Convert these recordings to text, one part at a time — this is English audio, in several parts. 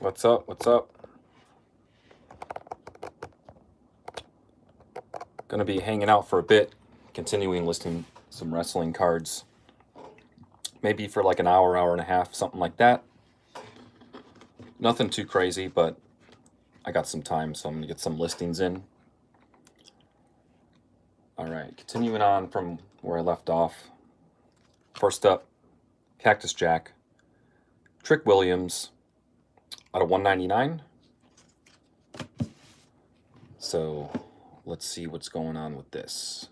What's up? What's up? Gonna be hanging out for a bit, continuing listing some wrestling cards. Maybe for like an hour, hour and a half, something like that. Nothing too crazy, but I got some time, so I'm gonna get some listings in. All right, continuing on from where I left off. First up, Cactus Jack, Trick Williams, out of 199. So let's see what's going on with this.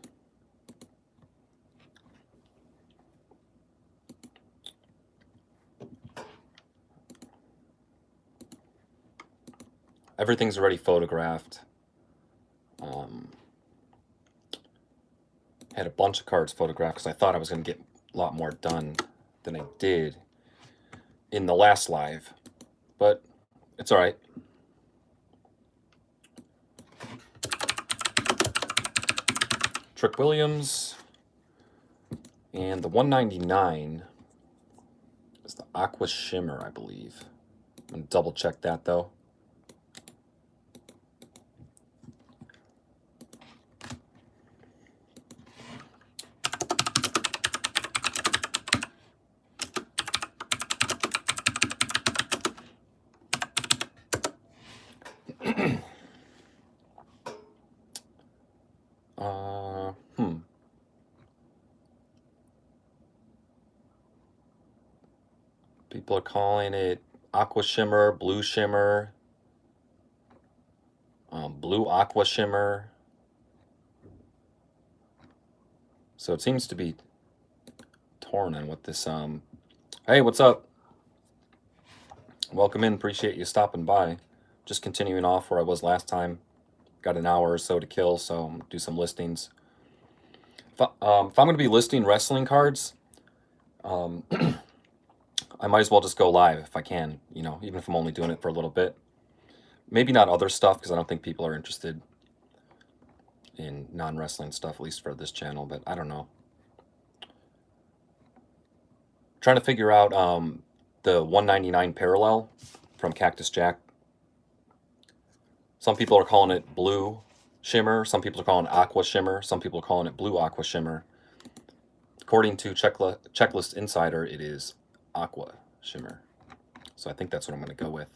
Everything's already photographed. Had a bunch of cards photographed because I thought I was going to get a lot more done than I did in the last live, but it's all right. Trick Williams, and the 199 is the Aqua Shimmer, I believe. I'm going to double check that though. People are calling it Aqua Shimmer, Blue Shimmer, Blue Aqua Shimmer. So it seems to be torn on what this, hey, what's up? Welcome in, appreciate you stopping by. Just continuing off where I was last time. Got an hour or so to kill, so I'm gonna do some listings. If I'm going to be listing wrestling cards, I might as well just go live if I can, you know, even if I'm only doing it for a little bit. Maybe not other stuff, because I don't think people are interested in non-wrestling stuff, at least for this channel, but I don't know. Trying to figure out the 199 parallel from Cactus Jack. Some people are calling it Blue Shimmer. Some people are calling it Aqua Shimmer. Some people are calling it Blue Aqua Shimmer. According to Checklist Insider, it is Aqua Shimmer. So I think that's what I'm going to go with.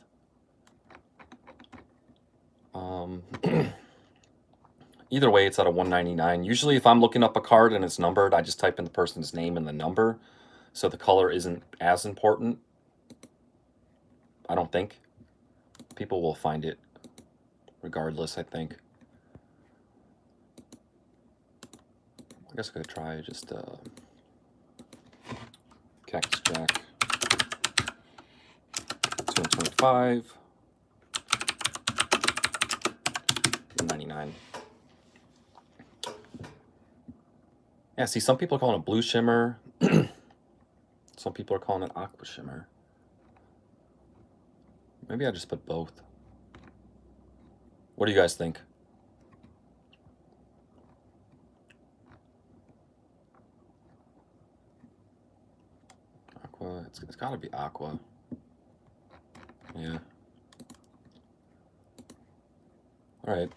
Either way, it's out of 199. Usually if I'm looking up a card and it's numbered, I just type in the person's name and the number. So the color isn't as important. I don't think. People will find it regardless, I think. I guess I could try just Cactus Jack 225 $99. Yeah, see, some people are calling it Blue Shimmer. Some people are calling it Aqua Shimmer. Maybe I just put both. What do you guys think? Aqua, it's got to be Aqua. Yeah. All right.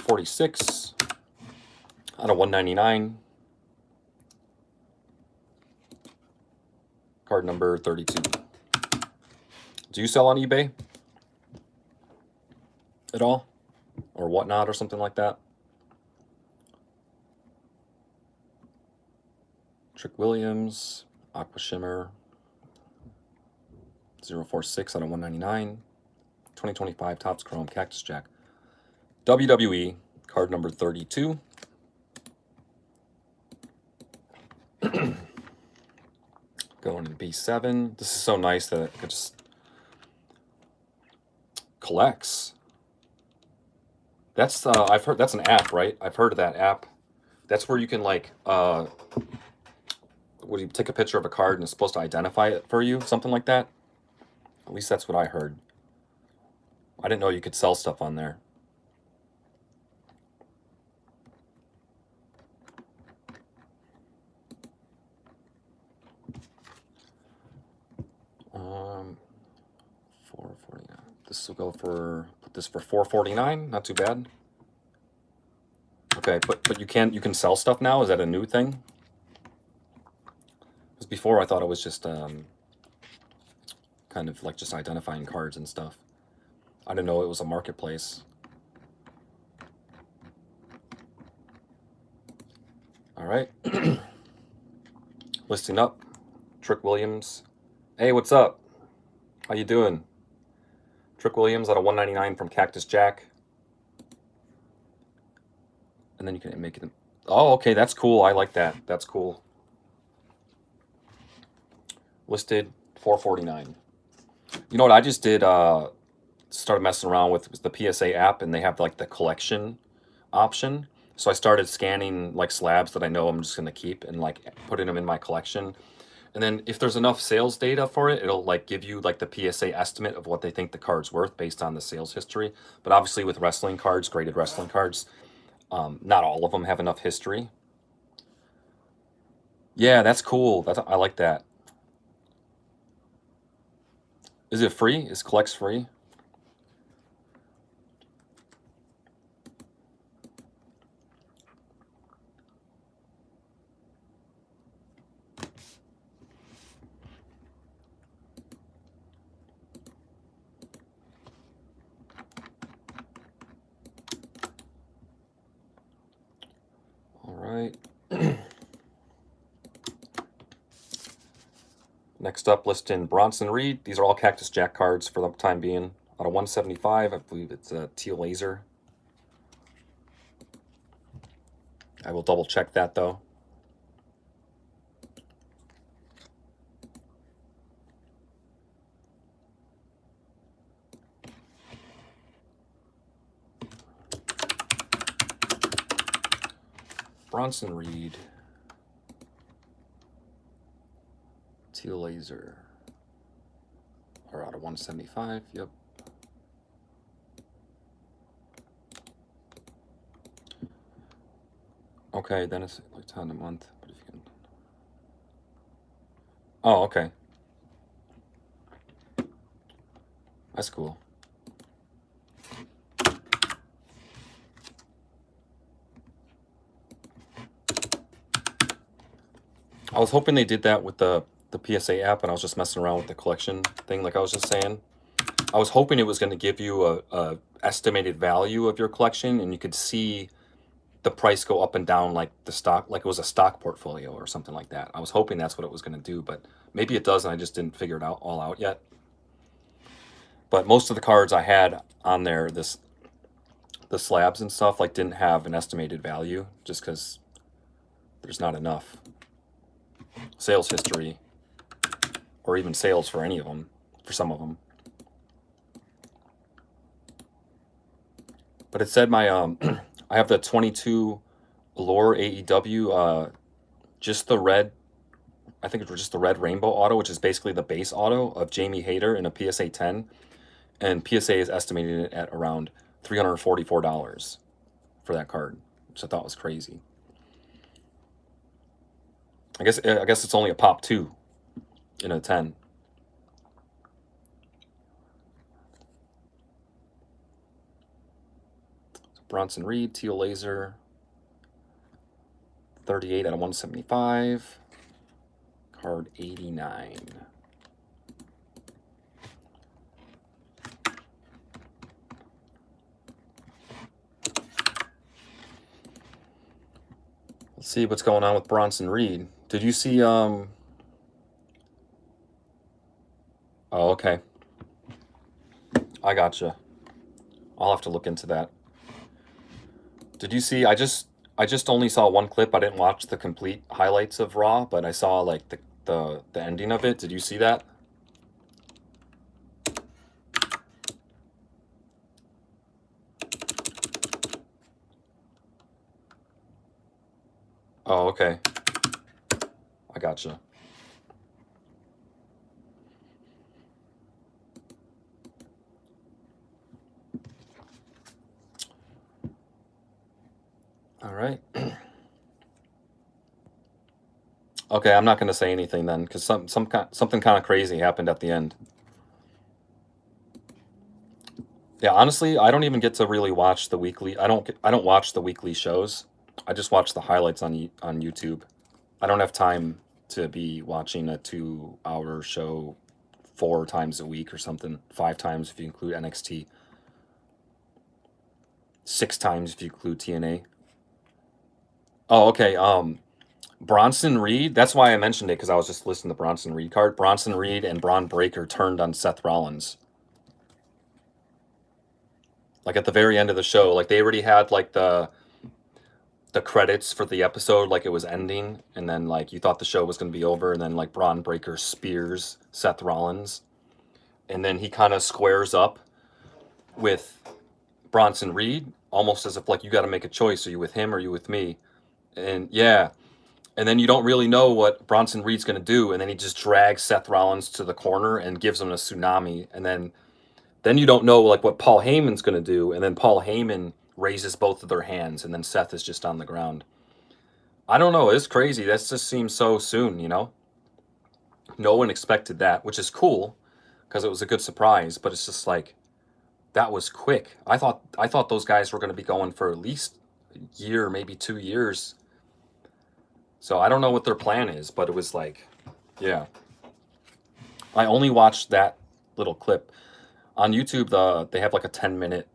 $46 out of 199. Card number 32. Do you sell on eBay at all, or whatnot, or something like that? Trick Williams, Aqua Shimmer, 046 out of 199. 2025 Topps Chrome Cactus Jack. WWE, card number 32. Going to B7. This is so nice that it just collects. That's I've heard that's an app, right? I've heard of that app. That's where you can like when you take a picture of a card and it's supposed to identify it for you, something like that. At least that's what I heard. I didn't know you could sell stuff on there. 449. This will go for, put this for 449. Not too bad. Okay, but you can sell stuff now. Is that a new thing? Because before I thought it was just kind of like just identifying cards and stuff. I didn't know it was a marketplace. All right. Listing up. Trick Williams. Hey, what's up? How you doing? Trick Williams at a 199 from Cactus Jack. And then you can make it. Oh, okay, that's cool. I like that. That's cool. Listed 449. You know what I just did? Started messing around with the PSA app, and they have like the collection option. So I started scanning like slabs that I know I'm just gonna keep and like putting them in my collection. And then if there's enough sales data for it, it'll like give you like the PSA estimate of what they think the card's worth based on the sales history. But obviously with wrestling cards, graded wrestling cards, not all of them have enough history. Yeah, that's cool. I like that. Is it free? Is Collects free? All right. Next up, listing Bronson Reed. These are all Cactus Jack cards for the time being. Out of 175, I believe it's a teal laser. I will double check that though. Bronson Reed. Teal laser. Or out of 175, yep. Okay, then it's like 10 a month. But if you can... Oh, okay. That's cool. I was hoping they did that with the PSA app, and I was just messing around with the collection thing like I was just saying. I was hoping it was going to give you a estimated value of your collection, and you could see the price go up and down like the stock, like it was a stock portfolio or something like that. I was hoping that's what it was going to do, but maybe it does, and I just didn't figure it out all out yet. But most of the cards I had on there, the slabs and stuff, like didn't have an estimated value just because there's not enough sales history or even sales for any of them, for some of them. But it said my I have the 22 Allure AEW, just the red. I think it was just the red rainbow auto, which is basically the base auto of Jamie Hayter in a PSA 10, and PSA is estimating it at around $344 for that card, which I thought was crazy. I guess it's only a pop 2 in a 10. Bronson Reed, teal laser, 38 out of 175. Card 89. Let's see what's going on with Bronson Reed. Did you see Oh, okay. I gotcha. I'll have to look into that. Did you see? I just only saw one clip. I didn't watch the complete highlights of Raw, but I saw like the ending of it. Did you see that? Oh, okay. I gotcha. All right. Okay, I'm not going to say anything then, because something kind of crazy happened at the end. Yeah, honestly, I don't even get to really watch the weekly. I don't watch the weekly shows. I just watch the highlights on YouTube. I don't have time to be watching a 2 hour show 4 times a week or something. 5 times if you include NXT. 6 times if you include TNA. Oh, okay. Bronson Reed. That's why I mentioned it, because I was just listening to the Bronson Reed card. Bronson Reed and Braun Breaker turned on Seth Rollins. Like at the very end of the show, like they already had like the credits for the episode, like it was ending, and then like you thought the show was going to be over, and then like Braun Breaker spears Seth Rollins, and then he kind of squares up with Bronson Reed, almost as if like you got to make a choice: are you with him or are you with me? And yeah, and then you don't really know what Bronson Reed's going to do, and then he just drags Seth Rollins to the corner and gives him a tsunami, and then you don't know like what Paul Heyman's going to do, and then Paul Heyman raises both of their hands, and then Seth is just on the ground. I don't know. It's crazy. That just seems so soon, you know? No one expected that, which is cool because it was a good surprise, but it's just like that was quick. I thought those guys were going to be going for at least a year, maybe 2 years. So I don't know what their plan is, but it was like, yeah. I only watched that little clip on YouTube. They have like a 10-minute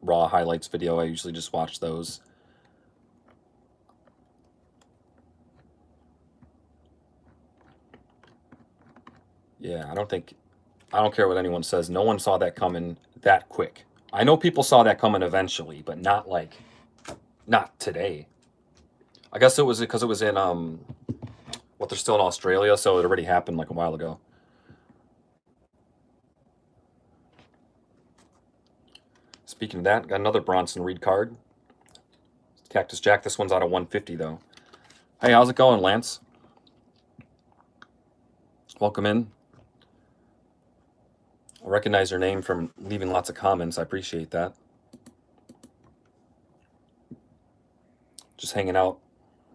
Raw highlights video. I usually just watch those. Yeah, I don't care what anyone says. No one saw that coming that quick. I know people saw that coming eventually, but not today. I guess it was because it was in what they're still in Australia, so it already happened like a while ago. Speaking of that, got another Bronson Reed card. Cactus Jack. This one's out of 150 though. Hey, how's it going, Lance? Welcome in. I recognize your name from leaving lots of comments. I appreciate that. Just hanging out,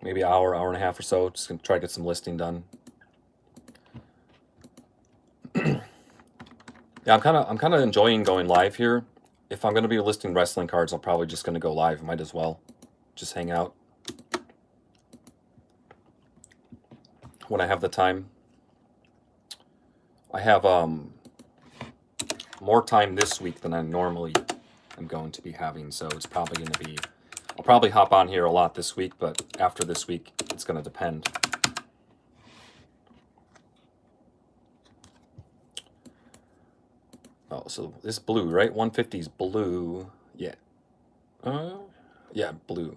maybe an hour, hour and a half or so. Just gonna try to get some listing done. Yeah, I'm kind of enjoying going live here. If I'm gonna be listing wrestling cards, I'm probably just gonna go live. Might as well just hang out when I have the time. I have more time this week than I normally am going to be having, so it's probably going to be. I'll probably hop on here a lot this week, but after this week, it's going to depend. Oh, so this blue, right? 150 is blue. Yeah. Yeah, blue.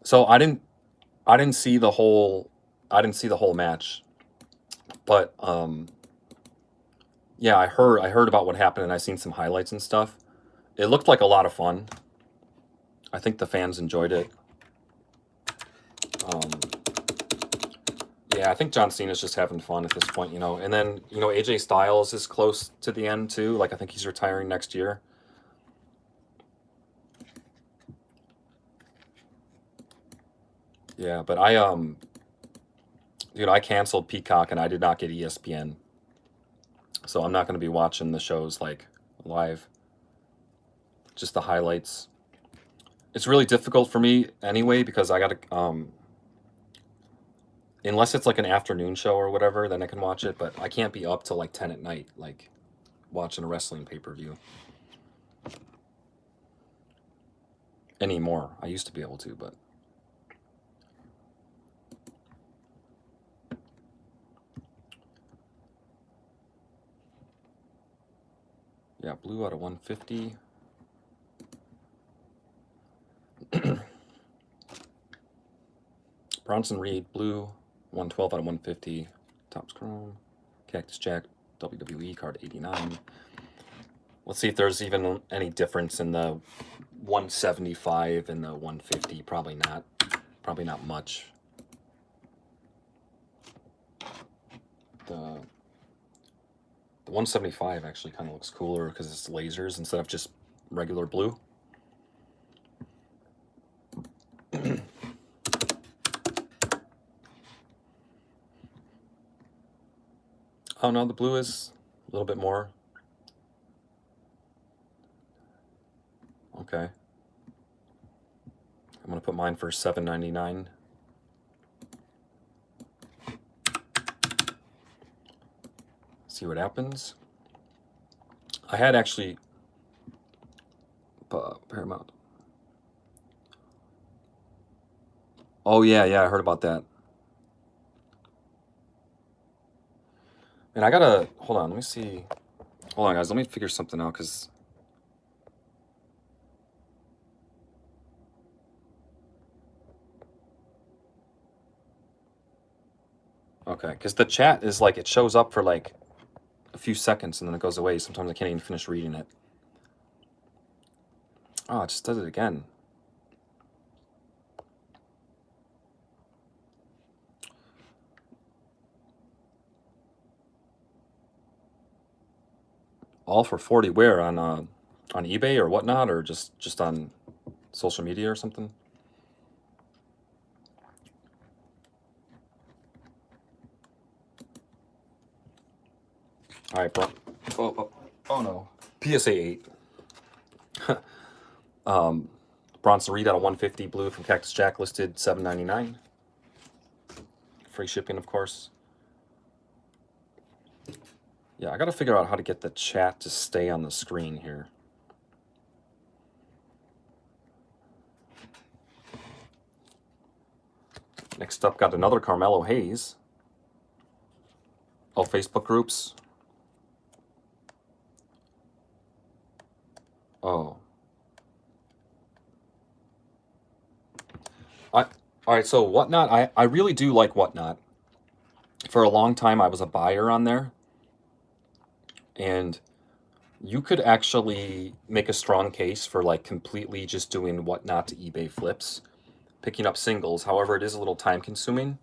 So I didn't see the whole match, but yeah, I heard about what happened, and I seen some highlights and stuff. It looked like a lot of fun. I think the fans enjoyed it. Um, yeah, I think John Cena's just having fun at this point, you know. And then, you know, AJ Styles is close to the end too. Like I think he's retiring next year. Yeah, but I canceled Peacock and I did not get ESPN. So I'm not going to be watching the shows like live. Just the highlights. It's really difficult for me anyway because I got to unless it's like an afternoon show or whatever, then I can watch it, but I can't be up till like 10 at night like watching a wrestling pay-per-view anymore. I used to be able to, but yeah, blue out of 150. Bronson Reed, blue, 112 out of 150. Topps Chrome. Cactus Jack, WWE card 89. Let's see if there's even any difference in the 175 and the 150. Probably not. Probably not much. The 175 actually kind of looks cooler because it's lasers instead of just regular blue. Oh no, the blue is a little bit more. Okay. I'm gonna put mine for $7.99. See what happens. I had actually Paramount. Oh yeah, I heard about that. And I gotta hold on. Let me see. Hold on, guys. Let me figure something out because. Okay, because the chat is like it shows up for like a few seconds and then it goes away. Sometimes I can't even finish reading it. Oh, it just does it again. All for 40. Where on eBay or whatnot, or just on social media or something? All right, bro. Oh no. PSA 8. Bronson Reed out of 150 blue from Cactus Jack listed $7.99. Free shipping, of course. Yeah, I gotta figure out how to get the chat to stay on the screen here. Next up, got another Carmelo Hayes. Oh, Facebook groups. Oh. All right, so Whatnot, I really do like Whatnot. For a long time, I was a buyer on there. And you could actually make a strong case for like completely just doing Whatnot to eBay flips, picking up singles. However, it is a little time consuming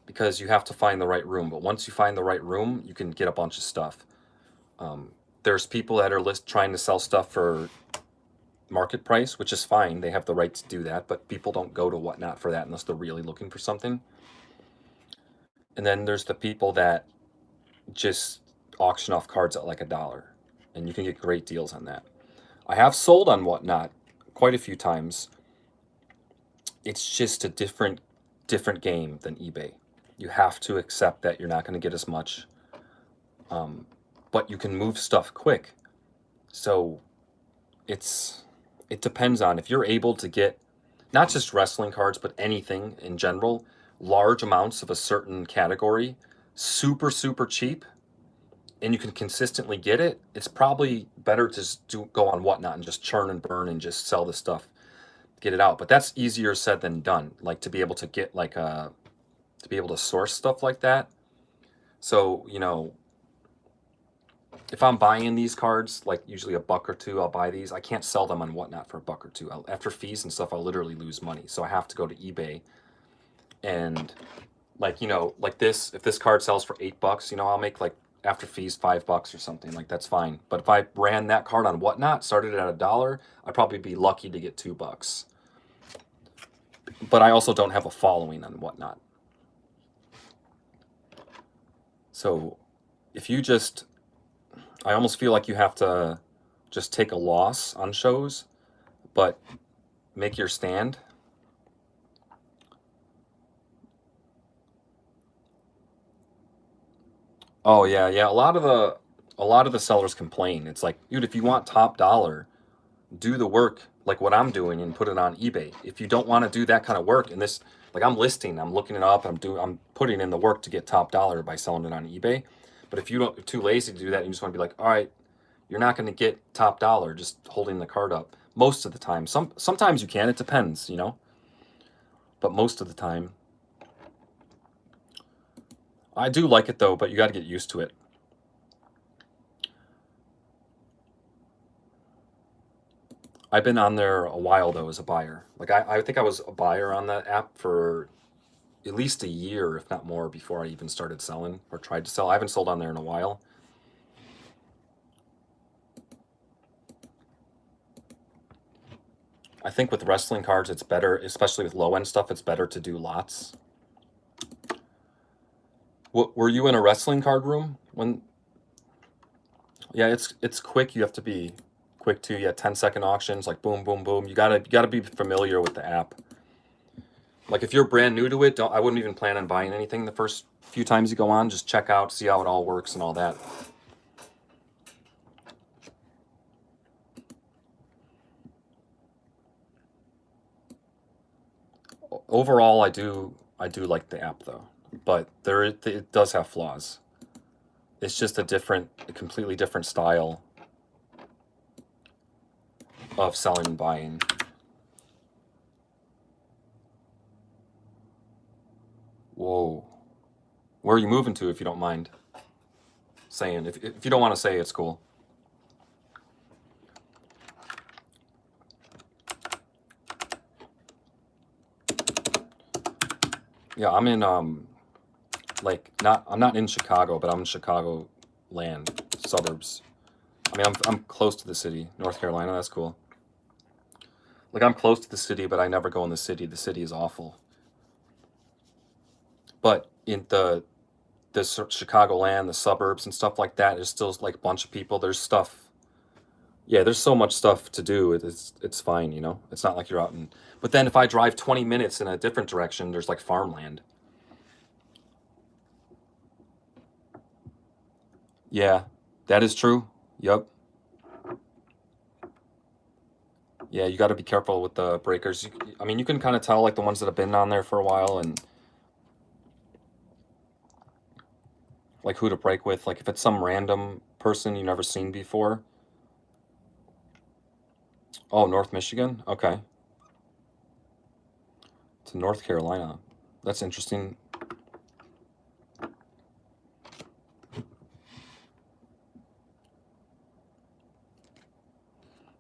because you have to find the right room. But once you find the right room, you can get a bunch of stuff. There's people that are trying to sell stuff for market price, which is fine. They have the right to do that, but people don't go to Whatnot for that unless they're really looking for something. And then there's the people that just auction off cards at like $1, and you can get great deals on that. I have sold on Whatnot quite a few times. It's just a different game than eBay. You have to accept that you're not going to get as much, but you can move stuff quick. So it depends on if you're able to get not just wrestling cards, but anything in general, large amounts of a certain category, super cheap, and you can consistently get it. It's probably better to just go on Whatnot and just churn and burn and just sell the stuff, get it out. But that's easier said than done. Like to be able to get like to be able to source stuff like that. So, you know, if I'm buying these cards, like usually $1 or $2, I'll buy these. I can't sell them on Whatnot for $1 or $2. After fees and stuff, I'll literally lose money. So I have to go to eBay and like, you know, like this, if this card sells for $8, you know, I'll make like after fees $5 or something. Like that's fine. But if I ran that card on Whatnot, started at $1, I'd probably be lucky to get $2. But I also don't have a following on Whatnot. So if you just, I almost feel like you have to just take a loss on shows, but make your stand. Oh yeah. A lot of the sellers complain. It's like, dude, if you want top dollar, do the work like what I'm doing and put it on eBay. If you don't want to do that kind of work, and this, like I'm listing, I'm looking it up, I'm putting in the work to get top dollar by selling it on eBay. But if you're too lazy to do that, and you just want to be like, all right, you're not going to get top dollar just holding the card up most of the time. Sometimes you can. It depends, you know. But most of the time, I do like it though. But you got to get used to it. I've been on there a while though as a buyer. Like I think I was a buyer on that app for at least a year, if not more, before I even started selling or tried to sell. I haven't sold on there in a while. I think with wrestling cards, it's better, especially with low end stuff. It's better to do lots. What, were you in a wrestling card room when? Yeah, it's quick. You have to be quick too. Yeah, 10-second auctions, like boom, boom, boom. You gotta be familiar with the app. Like if you're brand new to it, I wouldn't even plan on buying anything the first few times you go on. Just check out, see how it all works and all that. Overall, I do like the app though, but it does have flaws. It's just a completely different style of selling and buying. Whoa. Where are you moving to if you don't mind saying? If you don't want to say, it's cool. Yeah, I'm in like not I'm not in Chicago, but I'm in Chicago land, suburbs. I mean, I'm close to the city, North Carolina. That's cool. Like I'm close to the city, but I never go in the city. The city is awful. But in the Chicago land, the suburbs and stuff like that, there's still like a bunch of people. There's stuff. Yeah, there's so much stuff to do. It's fine, you know. It's not like you're out in. But then if I drive 20 minutes in a different direction, there's like farmland. Yeah, that is true. Yep. Yeah, you got to be careful with the breakers. I mean, you can kind of tell like the ones that have been on there for a while and like who to break with. Like if it's some random person you never seen before. Oh, North Michigan. Okay, to North Carolina. That's interesting.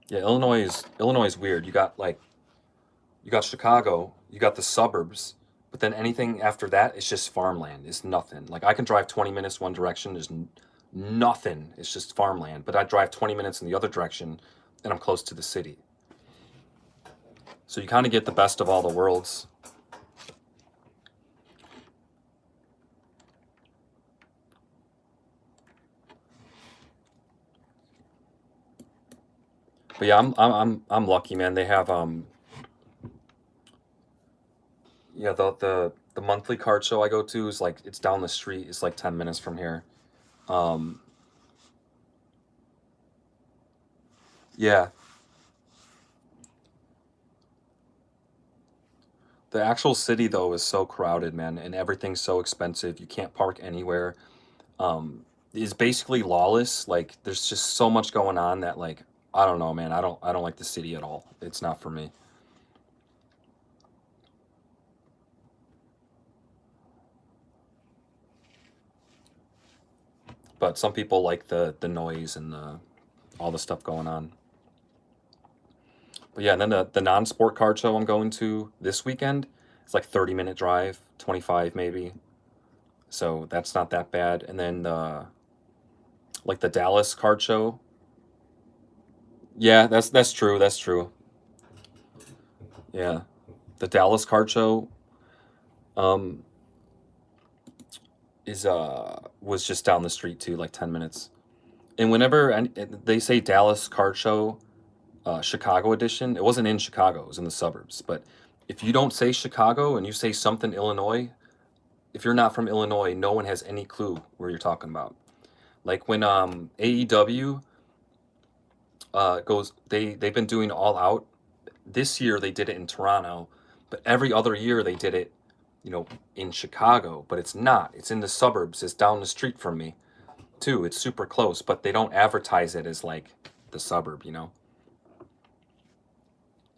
Yeah, Illinois is weird. You got Chicago, you got the suburbs, but then anything after that is just farmland. It's nothing. Like I can drive 20 minutes one direction, there's nothing. It's just farmland. But I drive 20 minutes in the other direction and I'm close to the city. So you kind of get the best of all the worlds. But yeah, I'm lucky, man. They have yeah, the monthly card show I go to is like it's down the street. It's like 10 minutes from here. Um yeah, the actual city though is so crowded, man, and everything's so expensive. You can't park anywhere. Is basically lawless. Like there's just so much going on that like I don't know, man. I don't like the city at all. It's not for me. But some people like the noise and the all the stuff going on. But yeah, and then the non-sport card show I'm going to this weekend, it's like 30-minute drive, 25 maybe. So that's not that bad. And then like the Dallas card show. Yeah, that's true. That's true. Yeah. The Dallas card show um is was just down the street too, like 10 minutes. And whenever they say Dallas card show Chicago edition, it wasn't in Chicago, it was in the suburbs. But if you don't say Chicago and you say something Illinois, if you're not from Illinois, no one has any clue where you're talking about. Like when AEW goes, they've been doing All Out. This year they did it in Toronto, but every other year they did it, you know, in Chicago. But it's not. It's in the suburbs. It's down the street from me, too. It's super close, but they don't advertise it as like the suburb, you know.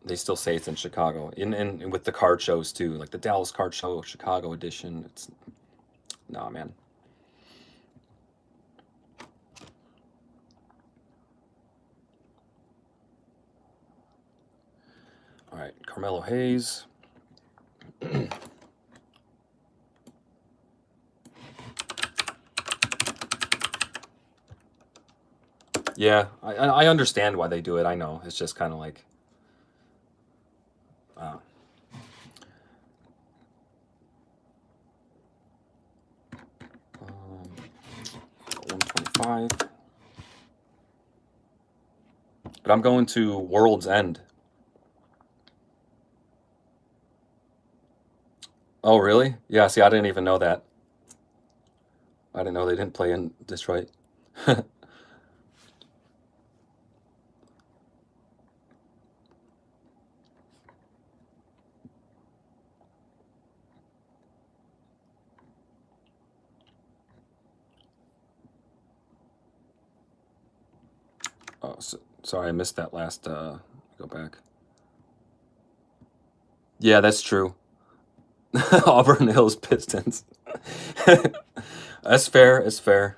They still say it's in Chicago. In with the card shows too, like the Dallas card show, Chicago edition. It's nah, man. All right, Carmelo Hayes. Yeah, I understand why they do it. I know it's just kind of like 125. But I'm going to World's End. Oh, really? Yeah, see, I didn't even know that. I didn't know they didn't play in Detroit. Oh, sorry, I missed that last. Go back. Yeah, that's true. Auburn Hills Pistons. That's fair. It's fair.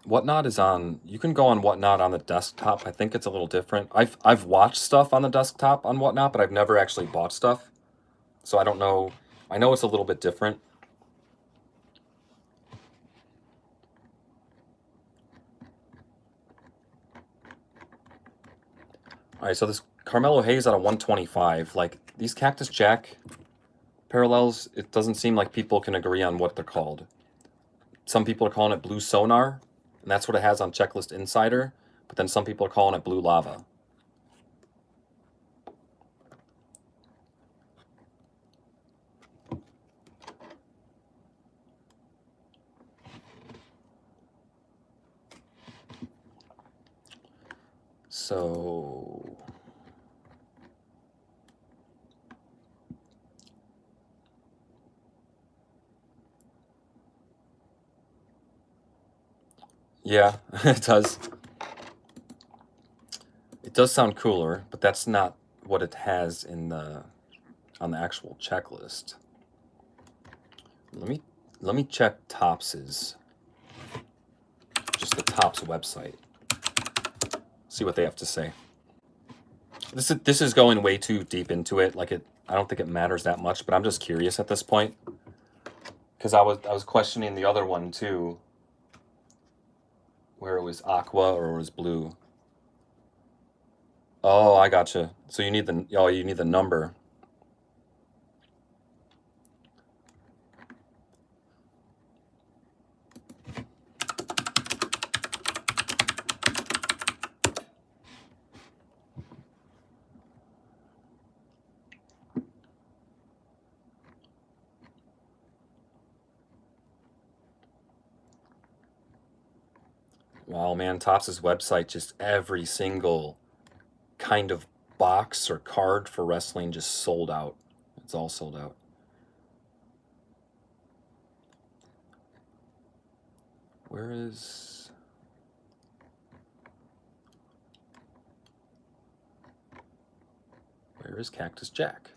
Whatnot is on. You can go on Whatnot on the desktop. I think it's a little different. I've watched stuff on the desktop on Whatnot, but I've never actually bought stuff, so I don't know. I know it's a little bit different. All right, so this Carmelo Hayes out of 125. Like these Cactus Jack parallels, it doesn't seem like people can agree on what they're called. Some people are calling it Blue Sonar, and that's what it has on Checklist Insider. But then some people are calling it Blue Lava. So yeah, it does. It does sound cooler, but that's not what it has in the on the actual checklist. Let me check Tops's, just the Tops website. See what they have to say. This is going way too deep into it. Like I don't think it matters that much, but I'm just curious at this point because I was questioning the other one too, where it was aqua or it was blue. Oh, I gotcha. So you need the number. Wow, man, Topps' website, just every single kind of box or card for wrestling just sold out. It's all sold out. Where is Cactus Jack?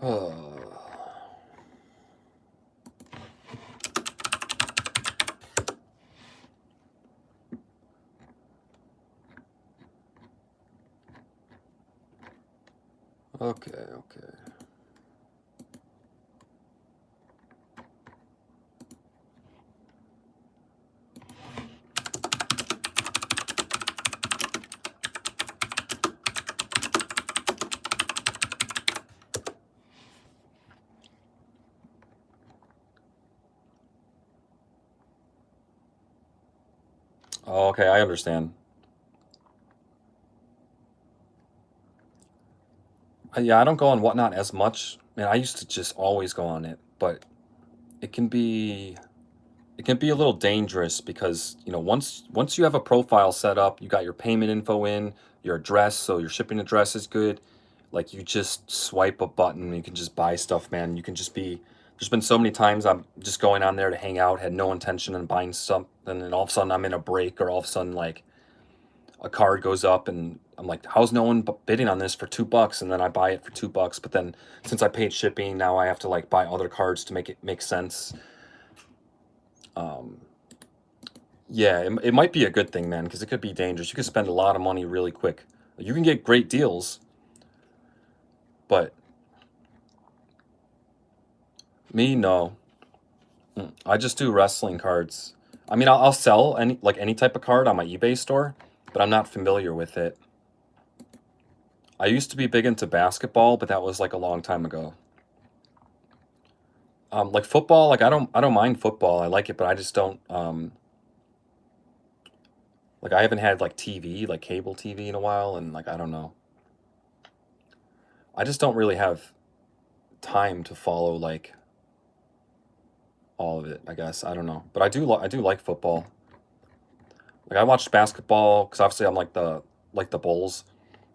Oh. Okay, okay. Oh, okay, I understand. Yeah, I don't go on Whatnot as much. Man, I used to just always go on it, but it can be it can be a little dangerous because, once you have a profile set up, you got your payment info in, your address, so your shipping address is good. Like you just swipe a button, you can just buy stuff, man. You can just be There's been so many times I'm just going on there to hang out, had no intention in buying something, and all of a sudden I'm in a break, or all of a sudden like a card goes up and I'm like, how's no one bidding on this for $2? And then I buy it for $2. But then since I paid shipping, now I have to like buy other cards to make it make sense. Yeah, it might be a good thing, man, because it could be dangerous. You could spend a lot of money really quick. You can get great deals, but me, no. I just do wrestling cards. I mean, I'll sell any type of card on my eBay store, but I'm not familiar with it. I used to be big into basketball, but that was like a long time ago. Like football, like I don't mind football. I like it, but I just don't like I haven't had like TV, like cable TV in a while, and like I don't know. I just don't really have time to follow like all of it, I guess. I don't know. But I do like football. Like I watched basketball because obviously I'm like the Bulls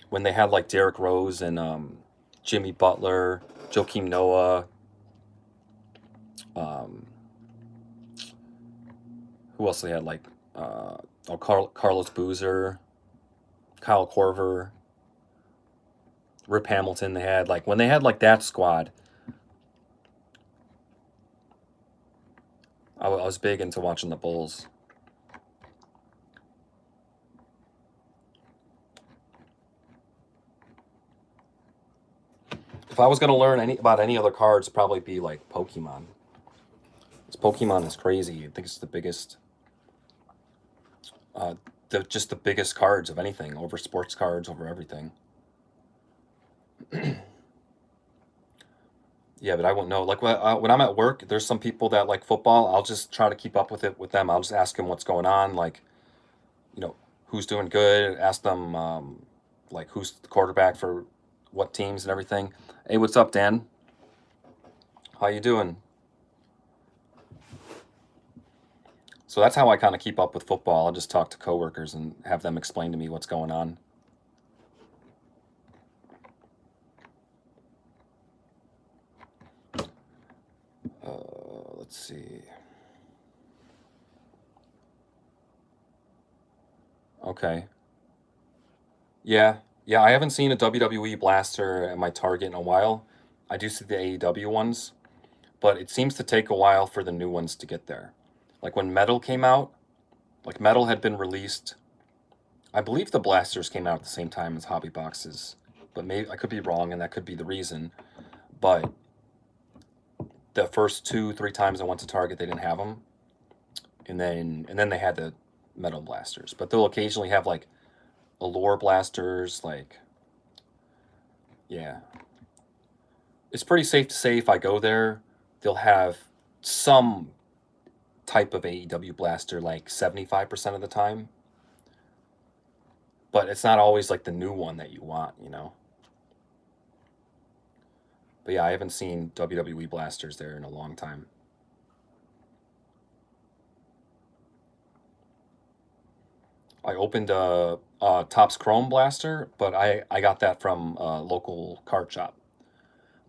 when they had like Derrick Rose and Jimmy Butler, Joakim Noah, um, who else they had like Carlos Boozer, Kyle Korver, Rip Hamilton. They had like when they had like that squad. I was big into watching the Bulls. If I was gonna learn about any other cards, it'd probably be like Pokemon. This Pokemon is crazy. I think it's the biggest, uh, just the biggest cards of anything over sports cards over everything. Yeah, but I won't know. Like when I'm at work, there's some people that like football. I'll just try to keep up with it with them. I'll just ask them what's going on, like you know who's doing good. Ask them like who's the quarterback for what teams and everything. Hey, what's up, Dan? How you doing? So that's how I kind of keep up with football. I'll just talk to coworkers and have them explain to me what's going on. Let's see. Okay. Yeah. Yeah, I haven't seen a WWE blaster at my Target in a while. I do see the AEW ones, but it seems to take a while for the new ones to get there. Like when Metal came out, like Metal had been released. I believe the blasters came out at the same time as hobby boxes, but maybe I could be wrong and that could be the reason. But the first 2, 3 times I went to Target, they didn't have them, and then they had the Metal blasters. But they'll occasionally have like Allure blasters, like yeah. It's pretty safe to say if I go there, they'll have some type of AEW blaster like 75% of the time. But it's not always like the new one that you want. But yeah, I haven't seen WWE blasters there in a long time. I opened a Topps Chrome blaster, but I got that from a local card shop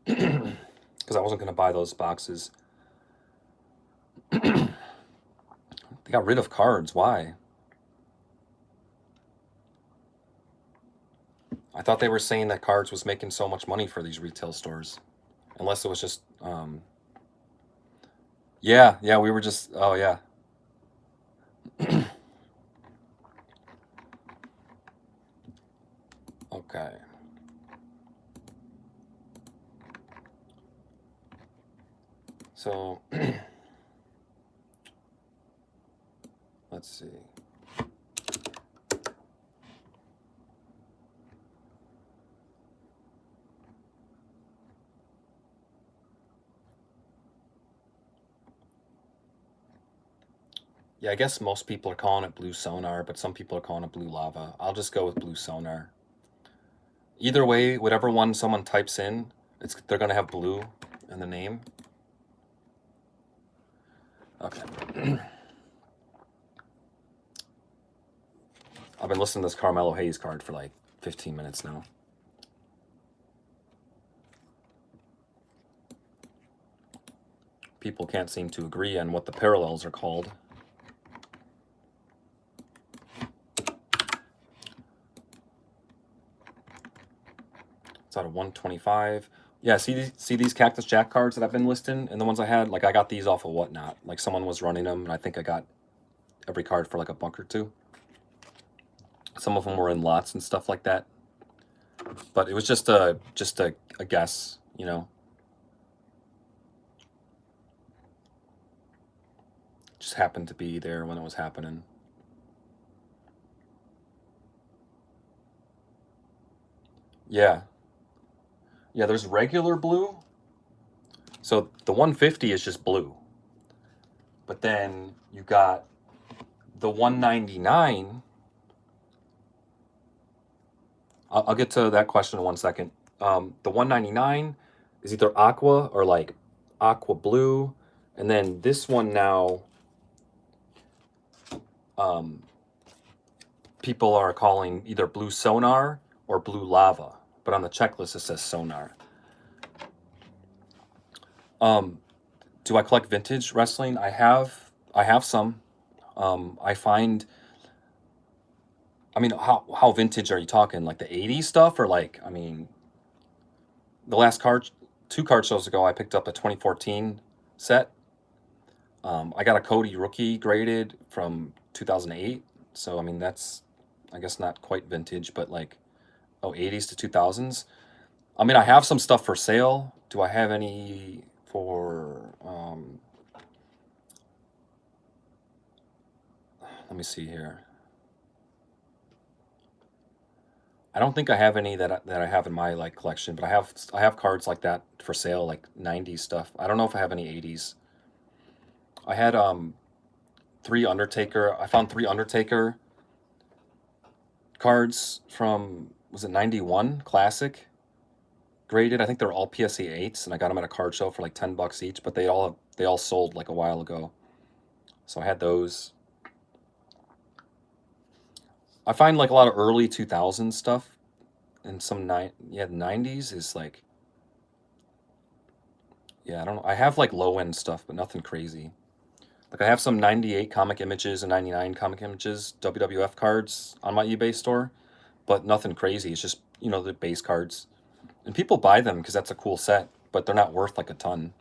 because I wasn't going to buy those boxes. They got rid of cards. Why? I thought they were saying that cards was making so much money for these retail stores. Unless it was just, yeah, yeah, we were just, oh yeah. Okay. So, let's see. Yeah, I guess most people are calling it blue sonar, but some people are calling it blue lava. I'll just go with blue sonar. Either way, whatever one someone types in, they're gonna have blue in the name. Okay. I've been listening to this Carmelo Hayes card for like 15 minutes now. People can't seem to agree on what the parallels are called. It's out of 125. Yeah, see these Cactus Jack cards that I've been listing and the ones I had? Like, I got these off of Whatnot. Like, someone was running them, and I think I got every card for like a buck or two. Some of them were in lots and stuff like that. But it was just a guess, you know. Just happened to be there when it was happening. Yeah. Yeah, there's regular blue. So the 150 is just blue. But then you got the 199. I'll get to that question in 1 second. The 199 is either aqua or like aqua blue. And then this one now, people are calling either blue sonar or blue lava. But on the checklist, it says sonar. Do I collect vintage wrestling? I have some. I find, I mean, how vintage are you talking? Like the 80s stuff, or like, I mean, the last two card shows ago, I picked up a 2014 set. I got a Cody rookie graded from 2008. So, I mean, that's, I guess, not quite vintage, but like, 80s to 2000s. I mean, I have some stuff for sale. Do I have any for, let me see here. I don't think I have any that I have in my like collection, but I have cards like that for sale, like 90s stuff. I don't know if I have any 80s. I had three Undertaker. I found three Undertaker cards from, was it 91 classic graded. I think they're all PSA 8s, and I got them at a card show for like $10 each, but they all sold like a while ago. So I had those. I find like a lot of early 2000s stuff and some 90s is like, yeah, I don't know. I have like low end stuff, but nothing crazy. Like I have some 98 comic images and 99 comic images WWF cards on my eBay store, but nothing crazy. It's just, the base cards. And people buy them because that's a cool set, but they're not worth like a ton.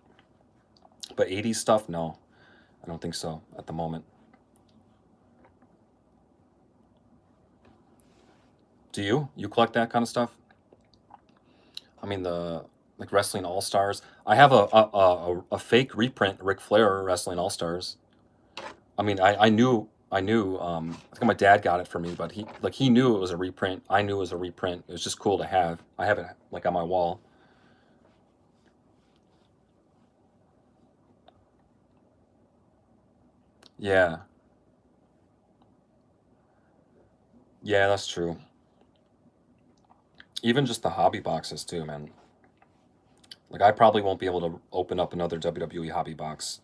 But 80s stuff, no. I don't think so at the moment. Do you? You collect that kind of stuff? I mean, the like Wrestling All Stars. I have a fake reprint Ric Flair Wrestling All Stars. I mean, I knew. I think my dad got it for me, but he knew it was a reprint. I knew it was a reprint. It was just cool to have. I have it like on my wall. Yeah, yeah, that's true. Even just the hobby boxes too, man. Like I probably won't be able to open up another WWE hobby box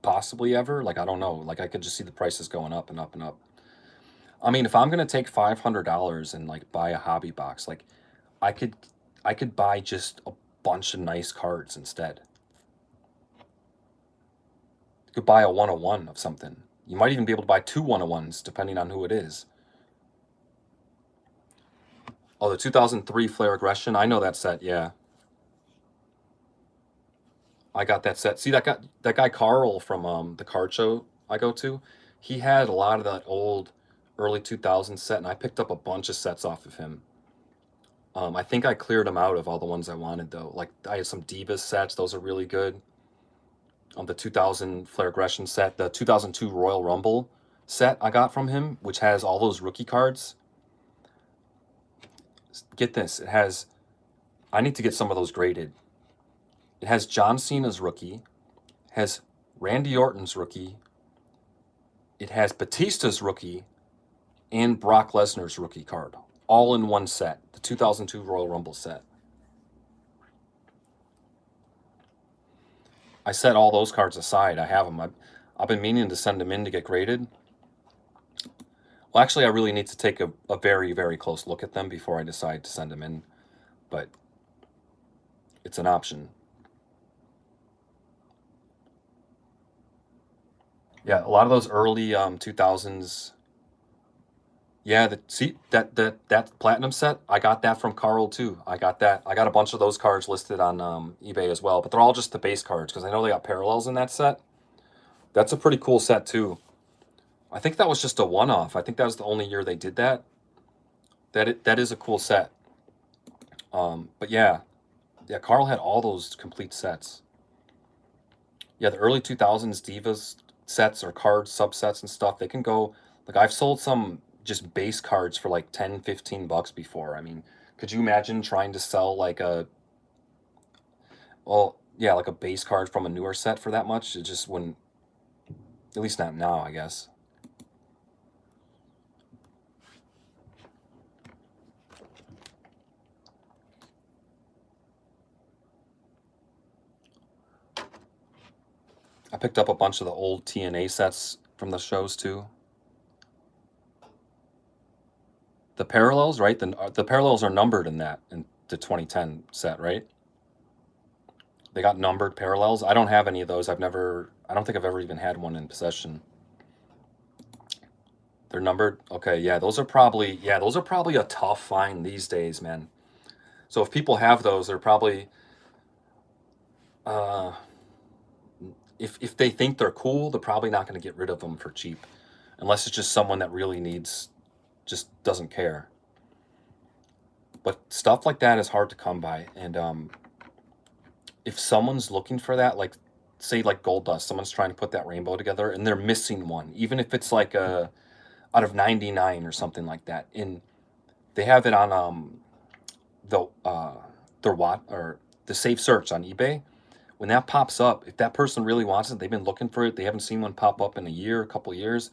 possibly ever. Like I don't know. Like I could just see the prices going up and up and up. I mean, if I'm gonna take $500 and like buy a hobby box, like I could I could buy just a bunch of nice cards instead. You could buy a 101 of something. You might even be able to buy two 101s depending on who it is. Oh, the 2003 Flair Aggression. I know that set. Yeah, I got that set. See that guy Carl from the card show I go to. He had a lot of that old early 2000s set, and I picked up a bunch of sets off of him. I think I cleared them out of all the ones I wanted though. Like I had some Divas sets; those are really good. The 2000 Flair Aggression set, the 2002 Royal Rumble set I got from him, which has all those rookie cards. Get this, it has. I need to get some of those graded. It has John Cena's rookie, has Randy Orton's rookie, it has Batista's rookie, and Brock Lesnar's rookie card, all in one set. The 2002 Royal Rumble set. I set all those cards aside. I have them. I've been meaning to send them in to get graded. Well, actually, I really need to take a very, very close look at them before I decide to send them in, but it's an option. Yeah, a lot of those early 2000s Yeah, see that platinum set, I got that from Carl too. I got that. I got a bunch of those cards listed on eBay as well, but they're all just the base cards because I know they got parallels in that set. That's a pretty cool set too. I think that was just a one-off. I think that was the only year they did that. That is a cool set. But yeah, Carl had all those complete sets. Yeah, the early 2000s Divas sets or card subsets and stuff, they can go, like I've sold some just base cards for like 10, 15 bucks before. I mean, could you imagine trying to sell like a, well, yeah, like a base card from a newer set for that much? It just wouldn't, at least not now, I guess. I picked up a bunch of the old TNA sets from the shows too. The parallels, right? The parallels are numbered in that, in the 2010 set, right? They got numbered parallels. I don't have any of those. I don't think I've ever even had one in possession. They're numbered. Okay, yeah, those are probably a tough find these days, man. So if people have those, they're probably uh if they think they're cool, they're probably not going to get rid of them for cheap, unless it's just someone that really needs, just doesn't care. But stuff like that is hard to come by, and if someone's looking for that, like say like gold dust, someone's trying to put that rainbow together and they're missing one, even if it's like a out of 99 or something like that, and they have it on the their what or the safe search on eBay. When that pops up, if that person really wants it, they've been looking for it, they haven't seen one pop up in a year, a couple years,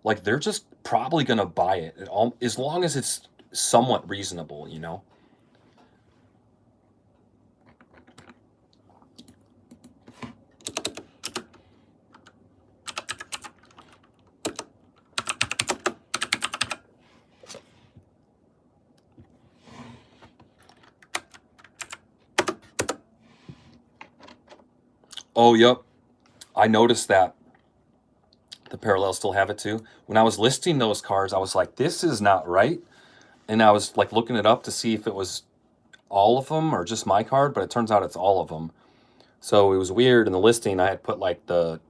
like they're just probably gonna buy it as long as it's somewhat reasonable, you know. Oh, yep. I noticed that the parallels still have it too. When I was listing those cards, I was like, this is not right. And I was like looking it up to see if it was all of them or just my card, but it turns out it's all of them. So it was weird in the listing. I had put like the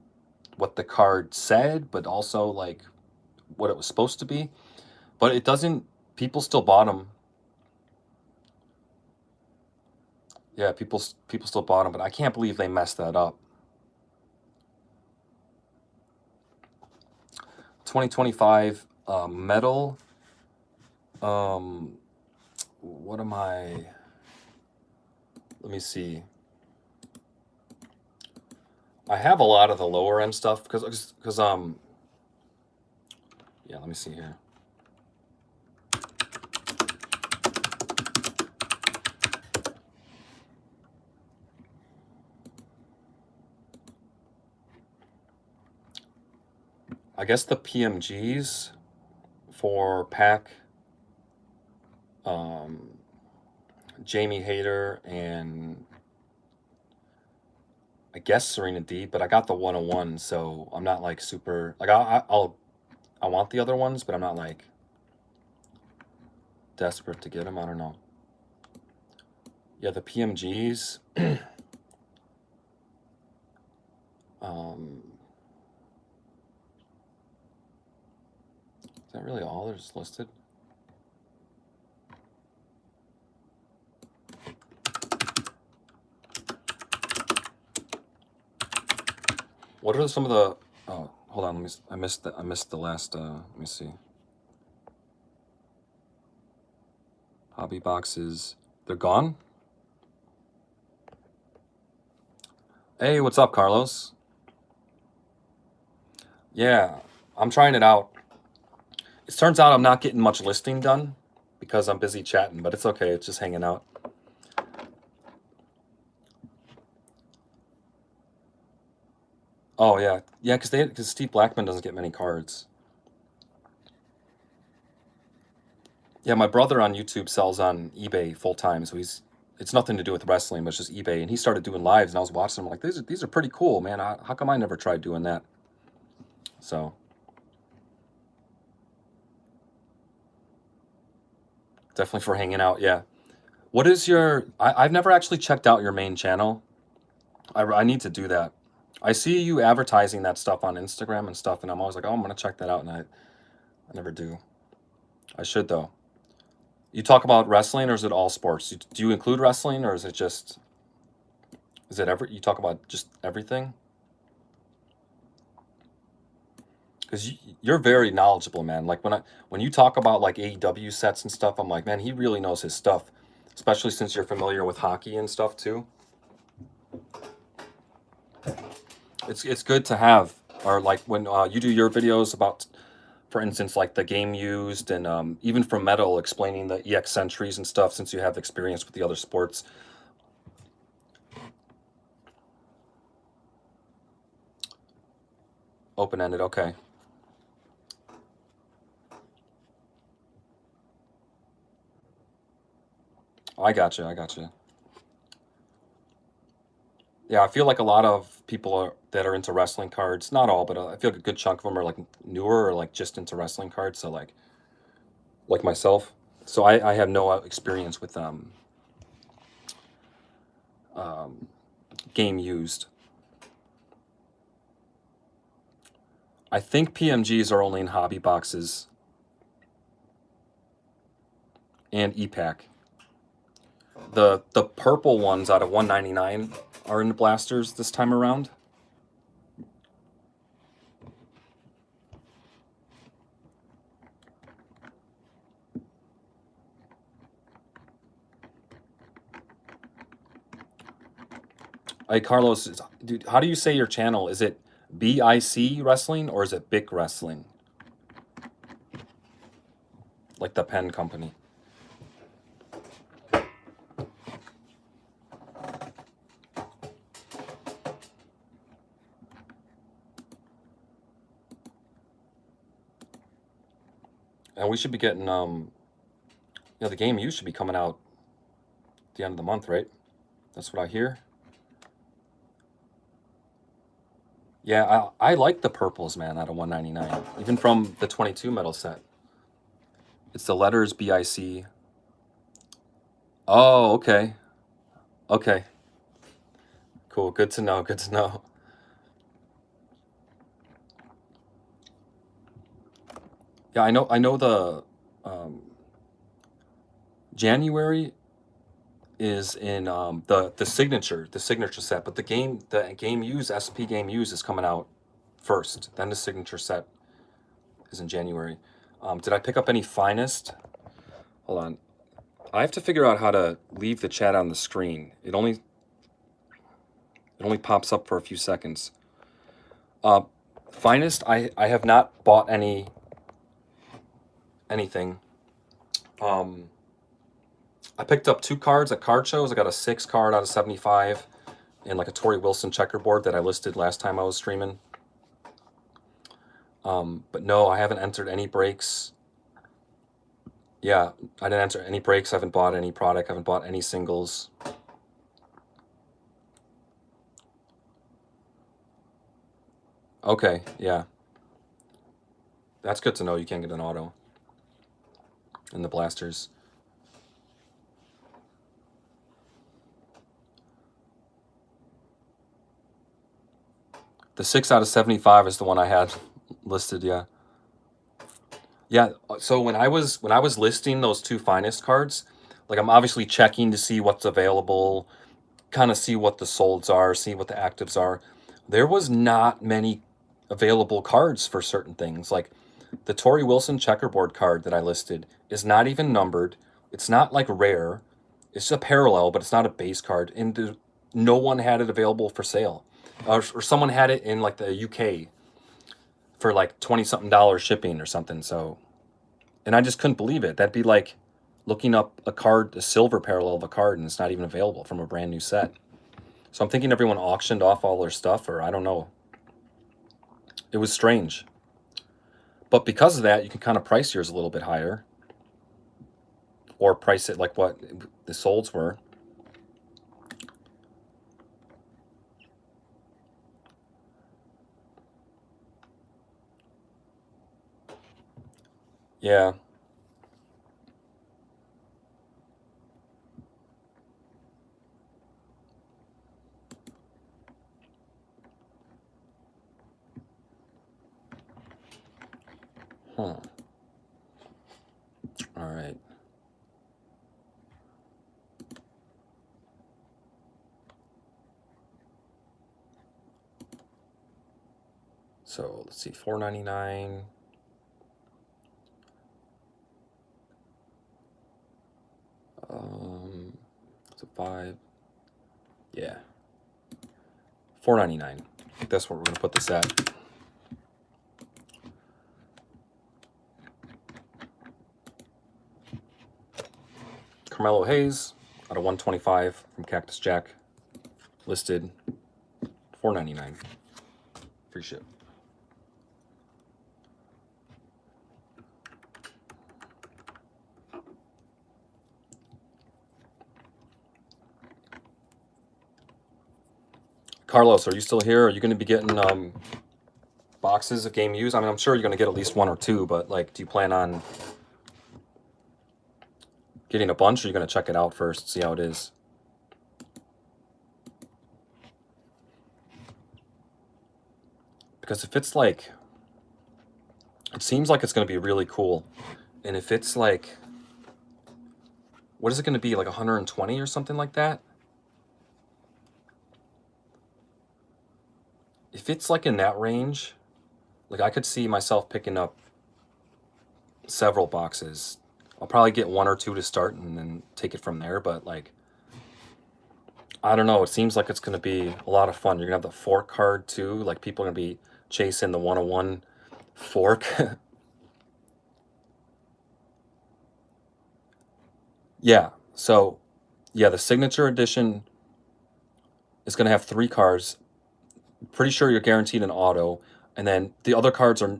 what the card said, but also like what it was supposed to be. But it doesn't. People still bought them. Yeah, people still bought them, but I can't believe they messed that up. 2025 metal. Um, what am I? Let me see. I have a lot of the lower end stuff because yeah. Let me see here. I guess the PMGs for pack Jamie Hayter and I guess Serena D, but I got the 101, so I'm not like super like I want the other ones, but I'm not like desperate to get them. I don't know. Yeah, the PMGs. um, is that really all there's listed? What are some of the? Oh, hold on. Let me. I missed the last. Let me see. Hobby boxes. They're gone. Hey, what's up, Carlos? Yeah, I'm trying it out. It turns out I'm not getting much listing done because I'm busy chatting, but it's okay. It's just hanging out. Oh yeah, yeah, because Steve Blackman doesn't get many cards. Yeah, my brother on YouTube sells on eBay full time, so it's nothing to do with wrestling, but it's just eBay. And he started doing lives, and I was watching them like these are pretty cool, man. How come I never tried doing that? So Definitely for hanging out. Yeah. What is your? I've never actually checked out your main channel. I need to do that. I see you advertising that stuff on Instagram and stuff, and I'm always like, oh, I'm gonna check that out, and I never do. I should though. You talk about wrestling, or is it all sports? Do you include wrestling, or is it just? Is it ever? You talk about just everything? Because you're very knowledgeable, man. Like when you talk about like AEW sets and stuff, I'm like, man, he really knows his stuff. Especially since you're familiar with hockey and stuff too. It's good to have, or like when you do your videos about, for instance, like the game used, and even from Metal explaining the EX Sentries and stuff, since you have experience with the other sports. Open-ended, okay. I got you. I got you. Yeah, I feel like a lot of people that are into wrestling cards, not all, but I feel like a good chunk of them are like newer or like just into wrestling cards. So like myself. So I have no experience with um, game used. I think PMGs are only in hobby boxes and EPAC. The purple ones out of 199 are in the blasters this time around. Hey Carlos, dude, how do you say your channel? Is it BIC Wrestling or is it Bic Wrestling? Like the pen company. And we should be getting the game you should be coming out at the end of the month, right? That's what I hear. Yeah, I like the purples, man, out of 199. Even from the 22 metal set. It's the letters BIC. Oh, okay. Okay. Cool. Good to know. Good to know. Yeah, I know the um, January is in the signature set, but the game use SP game use is coming out first. Then the signature set is in January. Did I pick up any finest? Hold on. I have to figure out how to leave the chat on the screen. It only pops up for a few seconds. Uh, finest, I have not bought anything. I picked up 2 cards at card shows. I got a 6 card out of 75 and like a Tori Wilson checkerboard that I listed last time I was streaming. But no, I haven't entered any breaks. Yeah, I didn't enter any breaks. I haven't bought any product. I haven't bought any singles. Okay, yeah. That's good to know. You can't get an auto in the blasters. The 6 out of 75 is the one I had listed, yeah. Yeah, so when I was listing those 2 finest cards, like I'm obviously checking to see what's available, kind of see what the solds are, see what the actives are. There was not many available cards for certain things. Like the Tori Wilson checkerboard card that I listed is not even numbered. It's not like rare. It's a parallel, but it's not a base card. And no one had it available for sale. Or someone had it in like the UK for like 20 something dollars shipping or something. So, and I just couldn't believe it. That'd be like looking up a card, a silver parallel of a card, and it's not even available from a brand new set. So I'm thinking everyone auctioned off all their stuff, or I don't know. It was strange. But because of that, you can kind of price yours a little bit higher. Or price it like what the solds were. Yeah. Huh. All right. So let's see, $4.99. So 5. Yeah. $4.99. I think that's what we're gonna put this at. Carmelo Hayes out of 125 from Cactus Jack. Listed $4.99. Free ship. Carlos, are you still here? Are you going to be getting boxes of game used? I mean, I'm sure you're going to get at least 1 or 2, but like, do you plan on getting a bunch, or are you going to check it out first, see how it is? Because if it's like, it seems like it's going to be really cool. And if it's like, what is it going to be, like 120 or something like that? If it's like in that range, like I could see myself picking up several boxes. I'll probably get 1 or 2 to start and then take it from there. But like, I don't know. It seems like it's going to be a lot of fun. You're going to have the fork card too. Like people are going to be chasing the 101 fork. Yeah. So yeah, the signature edition is going to have 3 cards. Pretty sure you're guaranteed an auto. And then the other cards are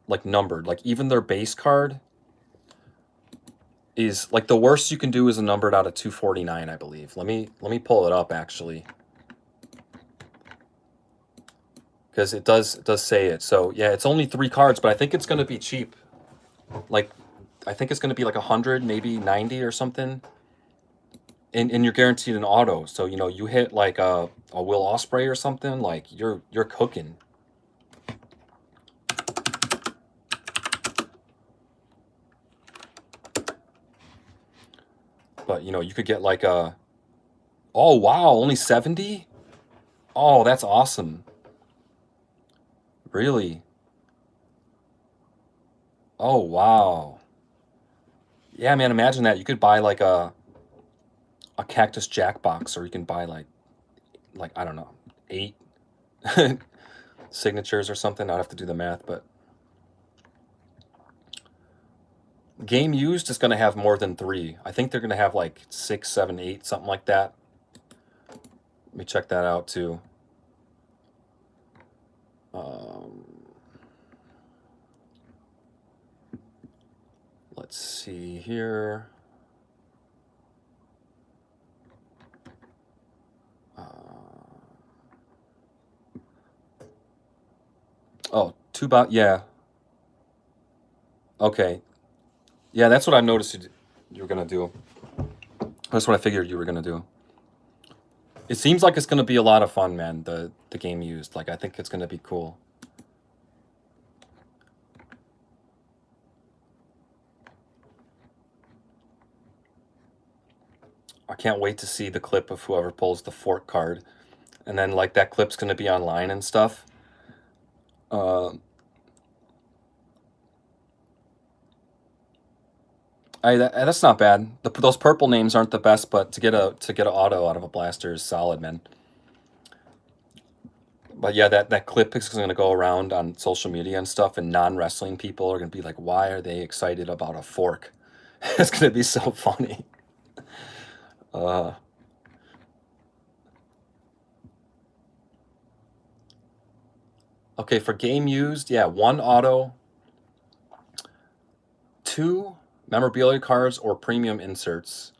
like numbered. Like even their base card is like the worst you can do is a numbered out of 249, I believe. Let me pull it up actually, because it does say it. So yeah, it's only 3 cards, but I think it's going to be cheap. Like I think it's going to be like 100, maybe 90 or something. And you're guaranteed an auto. So you know, you hit like a Will Ospreay or something, like you're cooking. But you know, you could get like a, oh wow, only 70? Oh, that's awesome. Really? Oh wow. Yeah, man, imagine that. You could buy like a Cactus Jack box, or you can buy like I don't know, 8 signatures or something. I'd have to do the math, but game used is going to have more than 3. I think they're going to have like 6, 7, 8, something like that. Let me check that out too. Let's see here. Oh, 2 box. Yeah. Okay. Yeah, that's what I noticed you were going to do. That's what I figured you were going to do. It seems like it's going to be a lot of fun, man, the game used. Like, I think it's going to be cool. I can't wait to see the clip of whoever pulls the fork card. And then, like, that clip's going to be online and stuff. That's not bad. Those purple names aren't the best, but to get an auto out of a blaster is solid, man. But yeah, that clip is going to go around on social media and stuff, and non-wrestling people are going to be like, why are they excited about a fork? It's going to be so funny. Okay, for game used, yeah, 1 auto, 2 memorabilia cards or premium inserts,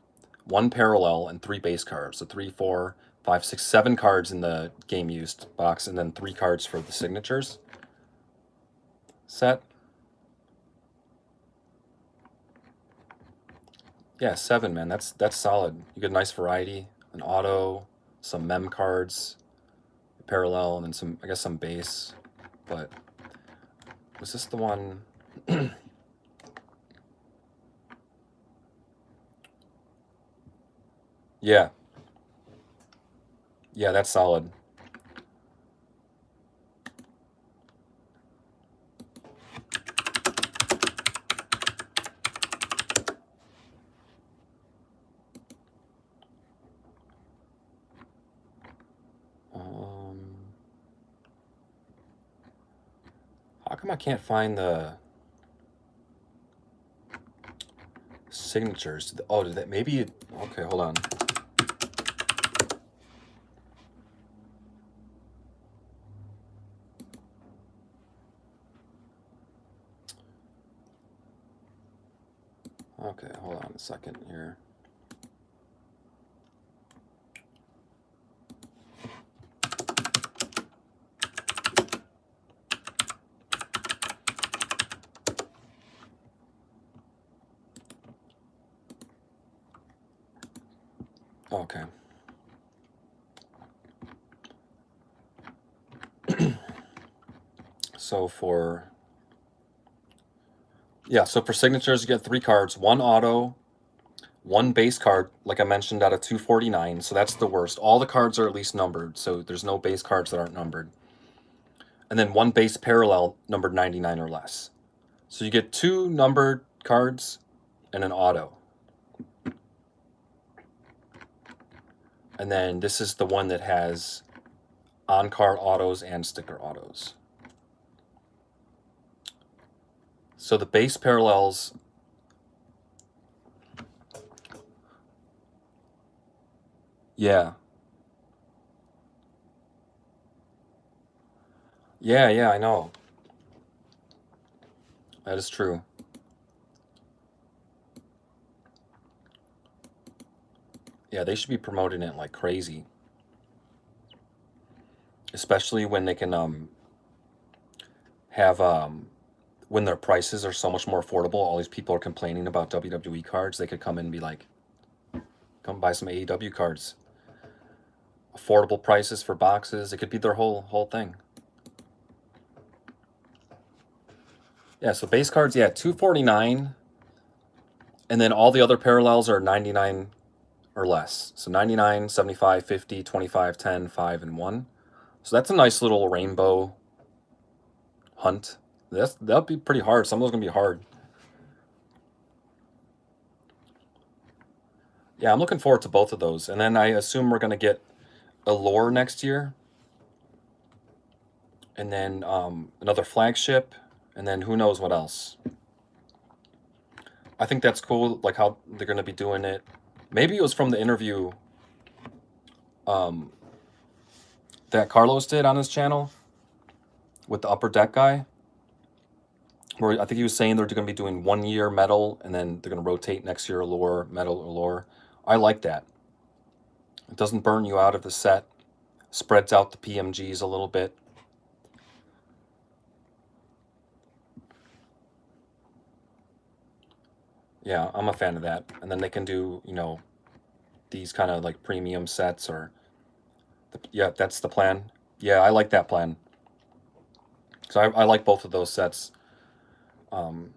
1 parallel, and 3 base cards. So 3, 4, 5, 6, 7 cards in the game used box, and then 3 cards for the signatures set. Yeah, 7, man. That's solid. You get a nice variety, an auto, some mem cards, parallel, and then some, I guess, some base. But was this the one? Yeah. Yeah, that's solid. How come I can't find the signatures? Oh, did that maybe it, okay, hold on. Okay, hold on a second here. Okay. So for signatures, you get 3 cards, 1 auto, 1 base card, like I mentioned, out of 249. So that's the worst. All the cards are at least numbered, so there's no base cards that aren't numbered. And then 1 base parallel numbered 99 or less. So you get 2 numbered cards and an auto. And then this is the one that has on-card autos and sticker autos. So the base parallels, yeah. Yeah, I know. That is true. Yeah, they should be promoting it like crazy. Especially when they can have when their prices are so much more affordable. All these people are complaining about WWE cards. They could come in and be like, come buy some AEW cards. Affordable prices for boxes. It could be their whole thing. Yeah, so base cards, yeah, 249, and then all the other parallels are 99 or less. So 99, 75, 50, 25, 10, 5, and 1. So that's a nice little rainbow hunt. That'll be pretty hard. Some of those are gonna be hard. Yeah, I'm looking forward to both of those. And then I assume we're gonna get a lore next year. And then another flagship, and then who knows what else. I think that's cool, like how they're gonna be doing it. Maybe it was from the interview that Carlos did on his channel with the Upper Deck guy, where I think he was saying they're going to be doing 1 year metal, and then they're going to rotate next year allure, metal, allure. I like that. It doesn't burn you out of the set, spreads out the PMGs a little bit. Yeah, I'm a fan of that. And then they can do, these kind of like premium sets or, yeah, that's the plan. Yeah, I like that plan. So I like both of those sets. But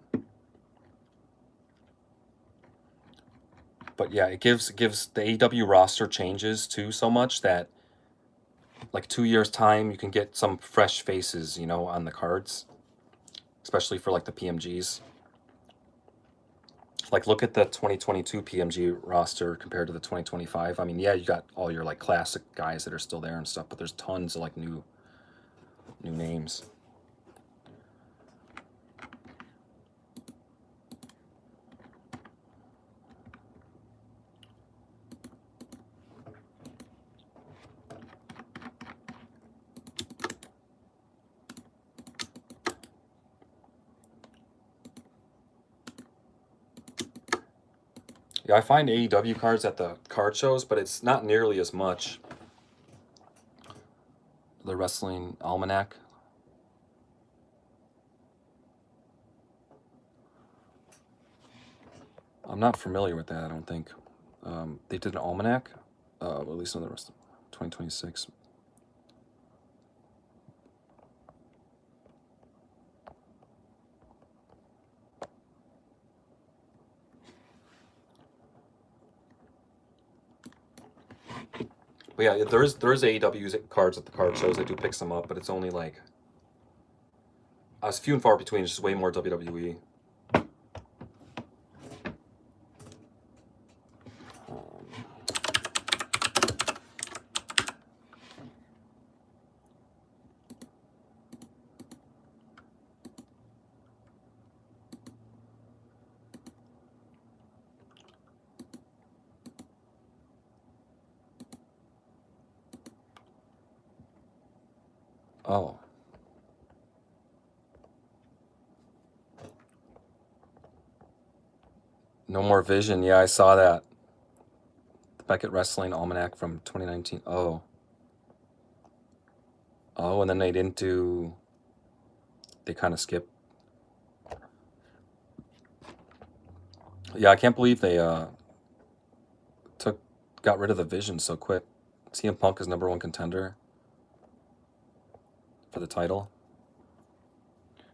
yeah, it gives the AEW roster changes too so much that like 2 years time you can get some fresh faces, on the cards, especially for like the PMGs. Like look at the 2022 PMG roster compared to the 2025. I mean, yeah, you got all your like classic guys that are still there and stuff, but there's tons of like new names. Yeah, I find AEW cards at the card shows, but it's not nearly as much. The Wrestling Almanac. I'm not familiar with that, I don't think. They did an almanac, at least on the rest of 2026. But yeah, there is AEW cards at the card shows. I do pick some up, but it's only like it's few and far between. It's just way more WWE. Oh. No More Vision. Yeah, I saw that. The Beckett Wrestling Almanac from 2019. Oh. Oh, and then they didn't do... They kind of skipped. Yeah, I can't believe they got rid of the Vision so quick. CM Punk is #1 contender for the title.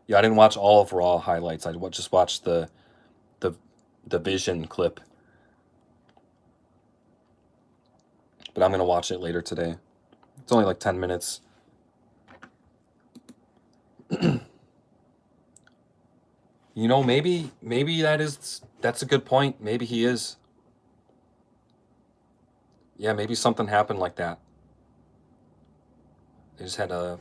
Yeah, I didn't watch all of Raw highlights. I just watched the Vision clip. But I'm gonna watch it later today. It's only like 10 minutes. You know, maybe that's a good point. Maybe he is. Yeah, maybe something happened like that. They just had to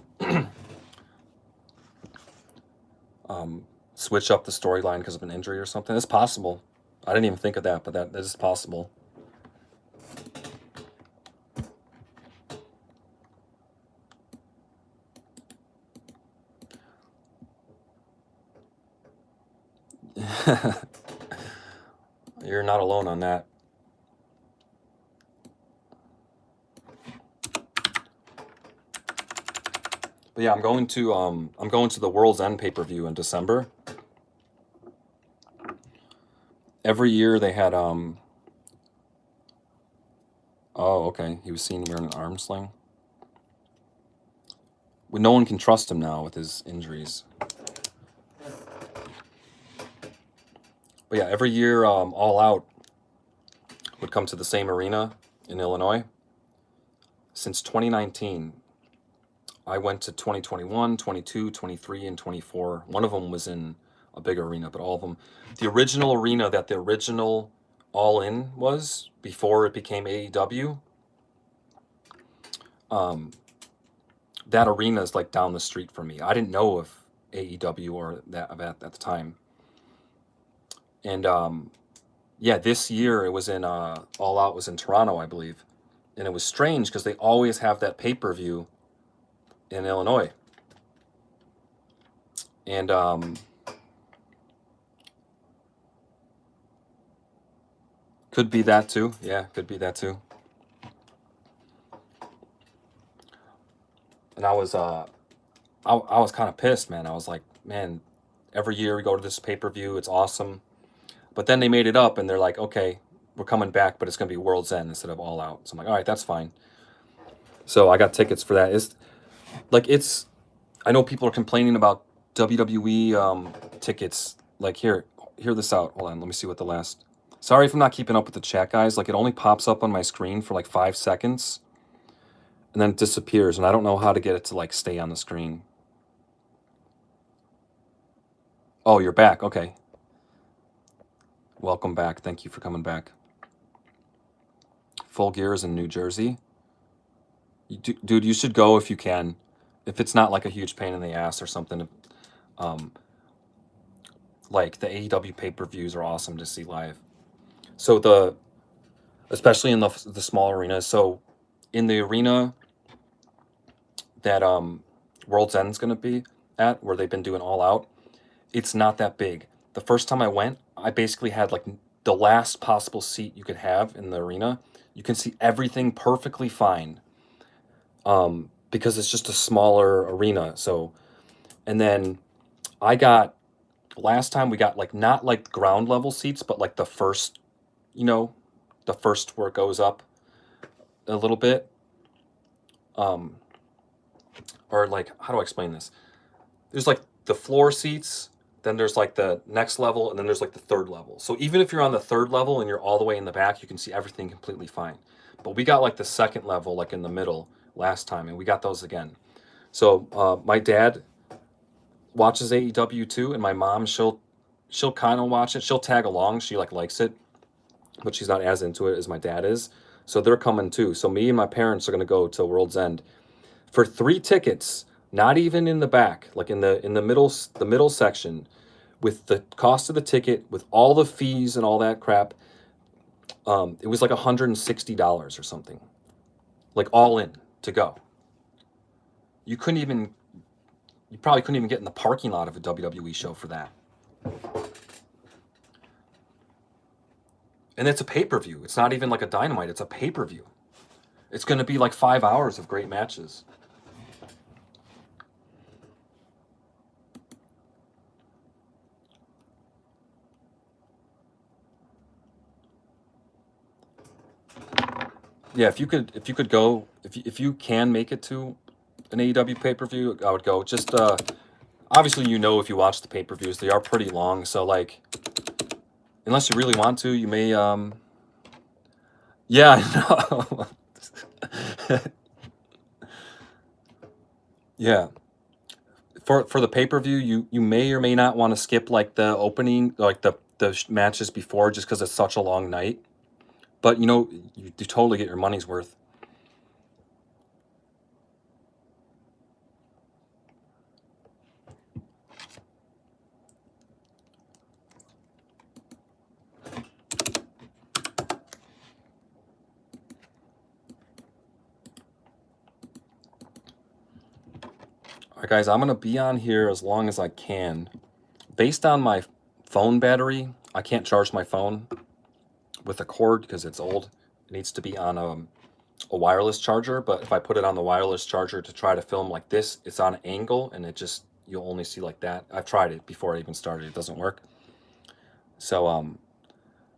switch up the storyline because of an injury or something. It's possible. I didn't even think of that, but that is possible. You're not alone on that. But yeah, I'm going to the World's End pay-per-view in December. Every year they had oh, okay. He was seen wearing an arm sling. Well, no one can trust him now with his injuries. But yeah, every year All Out would come to the same arena in Illinois. Since 2019, I went to 2021, 22, 23, and 24. One of them was in a big arena, but all of them. The original arena that the original All In was before it became AEW, that arena is like down the street from me. I didn't know of AEW or that at the time. And yeah, this year it was in All Out was in Toronto, I believe. And it was strange because they always have that pay-per-view in Illinois. And could be that too. Yeah, could be that too. And I was kind of pissed, man. I was like, man, every year we go to this pay-per-view, it's awesome. But then they made it up and they're like, okay, we're coming back, but it's going to be World's End instead of All Out. So I'm like, all right, that's fine. So I got tickets for that. I know people are complaining about WWE tickets. Like, hear this out. Hold on, let me see what the last... Sorry if I'm not keeping up with the chat, guys. Like, it only pops up on my screen for like 5 seconds and then it disappears, and I don't know how to get it to like stay on the screen. Oh, you're back. Okay. Welcome back. Thank you for coming back. Full Gear is in New Jersey. Dude, you should go if you can. If it's not like a huge pain in the ass or something. Like the AEW pay-per-views are awesome to see live. So especially in the small arenas. So in the arena that World's End's going to be at, where they've been doing All Out, it's not that big. The first time I went, I basically had like the last possible seat you could have in the arena. You can see everything perfectly fine because it's just a smaller arena. So, and then last time we got like not like ground level seats, but like the first, the first where it goes up a little bit. Or like, how do I explain this? There's like the floor seats, then there's like the next level, and then there's like the third level. So even if you're on the third level and you're all the way in the back, you can see everything completely fine. But we got like the second level, like in the middle last time, and we got those again. So my dad watches AEW too, and my mom, she'll kind of watch it. She'll tag along. She like likes it, but she's not as into it as my dad is. So they're coming too. So me and my parents are gonna go to World's End for 3 tickets. Not even in the back, like in the middle section, with the cost of the ticket, with all the fees and all that crap. It was like $160 or something, like all in to go. You couldn't even, you probably couldn't even get in the parking lot of a WWE show for that. And it's a pay-per-view. It's not even like a Dynamite. It's a pay-per-view. It's going to be like 5 hours of great matches. Yeah, if you could go, if you can make it to an AEW pay-per-view, I would go. Just obviously, you know, if you watch the pay-per-views, they are pretty long. So like, unless you really want to, you may yeah, I know. Yeah. For the pay-per-view, you may or may not want to skip like the opening, like the matches before, just because it's such a long night. But you know, you totally get your money's worth. All right, guys, I'm gonna be on here as long as I can. Based on my phone battery, I can't charge my phone with a cord because it's old. It needs to be on a wireless charger. But if I put it on the wireless charger to try to film like this, it's on an angle and it just, you'll only see like that. I've tried it before I even started. It doesn't work. So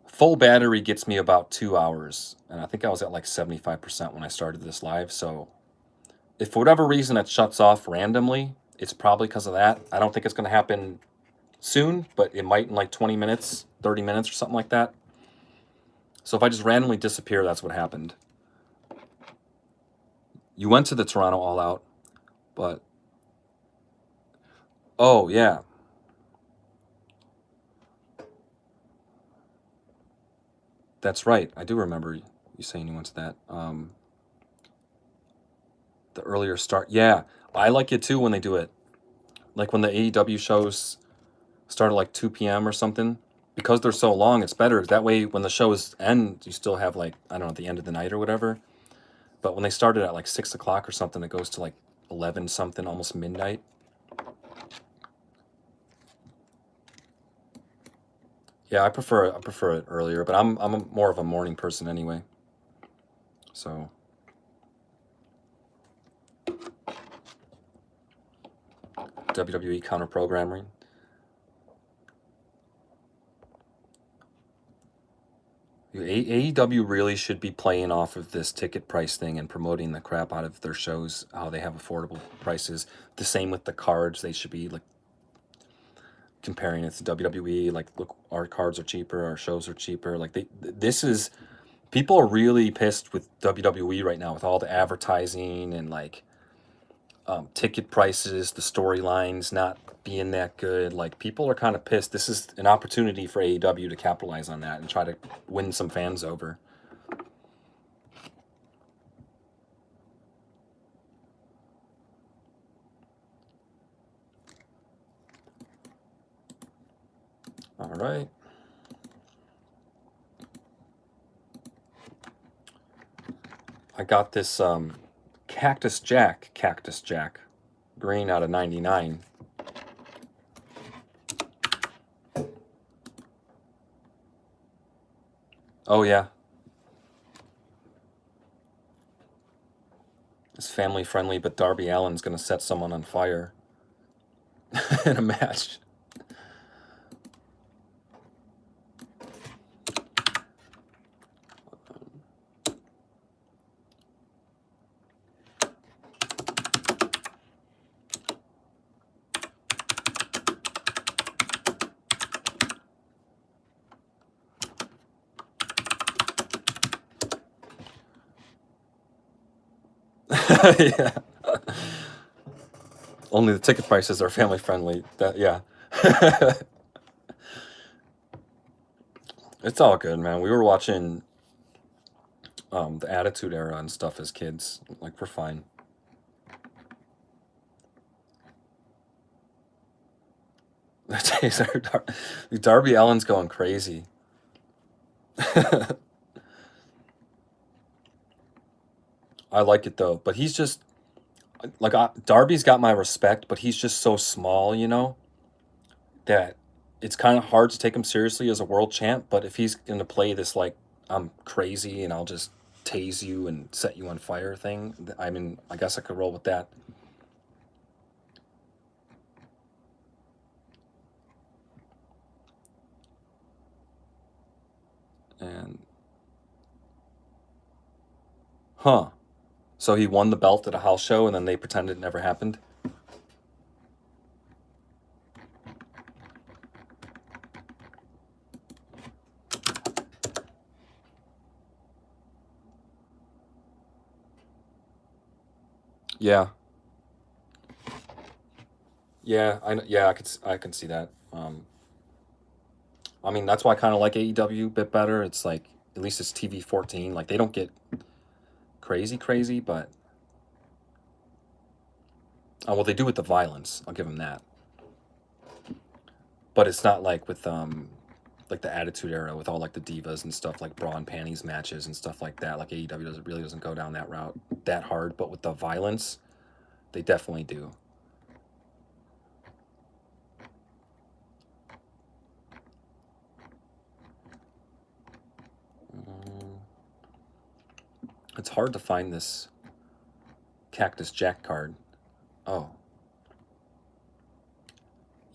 full battery gets me about 2 hours, and I think I was at like 75% when I started this live. So if for whatever reason it shuts off randomly, it's probably because of that. I don't think it's going to happen soon, but it might in like 20 minutes, 30 minutes or something like that. So if I just randomly disappear, that's what happened. You went to the Toronto All Out, but oh yeah, that's right. I do remember you saying you went to that. The earlier start. Yeah, I like it too when they do it. Like when the AEW shows start at like 2 p.m. or something. Because they're so long, it's better. That way, when the shows end, you still have like, I don't know, at the end of the night or whatever. But when they started at like 6 o'clock or something, it goes to like 11 something, almost midnight. Yeah, I prefer it earlier, but I'm more of a morning person anyway. So WWE counter programming. AEW really should be playing off of this ticket price thing and promoting the crap out of their shows, how they have affordable prices. The same with the cards. They should be like comparing it to WWE. Like, look, our cards are cheaper, our shows are cheaper. Like this is, people are really pissed with WWE right now with all the advertising and like ticket prices, the storylines not being that good. Like people are kind of pissed. This is an opportunity for AEW to capitalize on that and try to win some fans over. All right. I got this Cactus Jack green out of 99. Oh yeah. It's family friendly, but Darby Allin's gonna set someone on fire in a match. Yeah. Only the ticket prices are family friendly. That yeah. It's all good, man. We were watching the Attitude Era and stuff as kids. Like we're fine. Darby Allin's going crazy. I like it though, but he's just like Darby's got my respect, but he's just so small, you know, that it's kind of hard to take him seriously as a world champ. But if he's gonna play this like I'm crazy and I'll just tase you and set you on fire thing, I mean, I guess I could roll with that. And huh. So he won the belt at a house show and then they pretended it never happened. Yeah. I can see that. I mean, that's why I kind of like AEW a bit better. It's like at least it's TV 14. Like they don't get crazy, but well, they do with the violence. I'll give them that. But it's not like with like the Attitude Era with all like the divas and stuff like bra and panties matches and stuff like that. Like AEW doesn't go down that route that hard, but with the violence, they definitely do. It's hard to find this Cactus Jack card. Oh,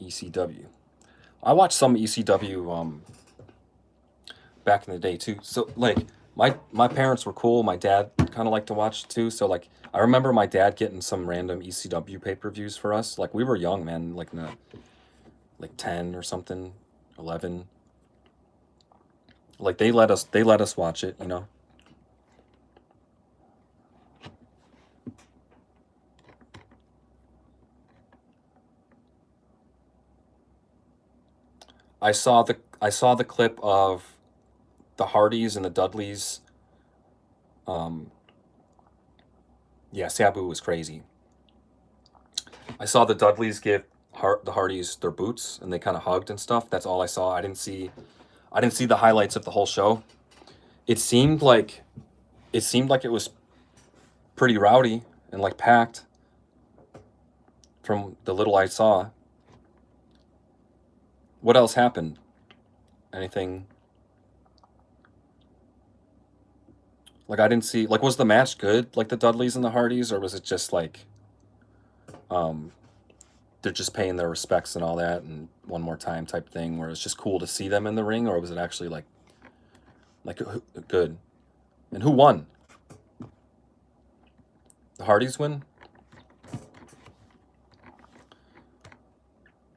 ECW. I watched some ECW back in the day too. So like my parents were cool. My dad kind of liked to watch too. So like I remember my dad getting some random ECW pay-per-views for us. Like we were young, man, like in the, like 10 or something, 11. Like they let us watch it, you know. I saw the clip of the Hardys and the Dudleys. Um, yeah, Sabu was crazy. I saw the Dudleys give the Hardys their boots, and they kind of hugged and stuff. That's all I saw. I didn't see the highlights of the whole show. It seemed like it was pretty rowdy and like packed from the little I saw. What else happened? Anything like I didn't see like was the match good like the Dudleys and the Hardys or was it just like um they're just paying their respects and all that and one more time type thing where it's just cool to see them in the ring or was it actually like good? And who won? The Hardys win?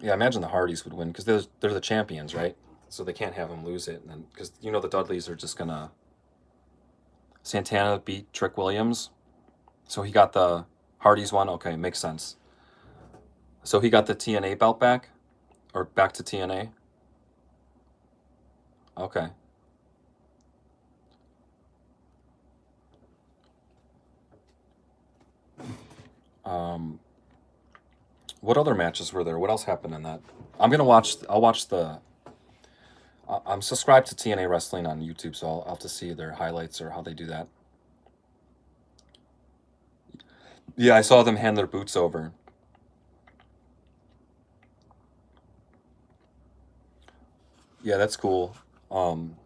Yeah, I imagine the Hardys would win because they're the champions, right? So they can't have them lose it, and then because you know the Dudleys are just gonna Santana beat Trick Williams, so he got the Hardys one. Okay, makes sense. So he got the TNA belt back, or back to TNA. Okay. Um, what other matches were there? What else happened in that? I'll watch the. I'm subscribed to TNA Wrestling on YouTube, so I'll have to see their highlights or how they do that. Yeah, I saw them hand their boots over. Yeah, that's cool. Um,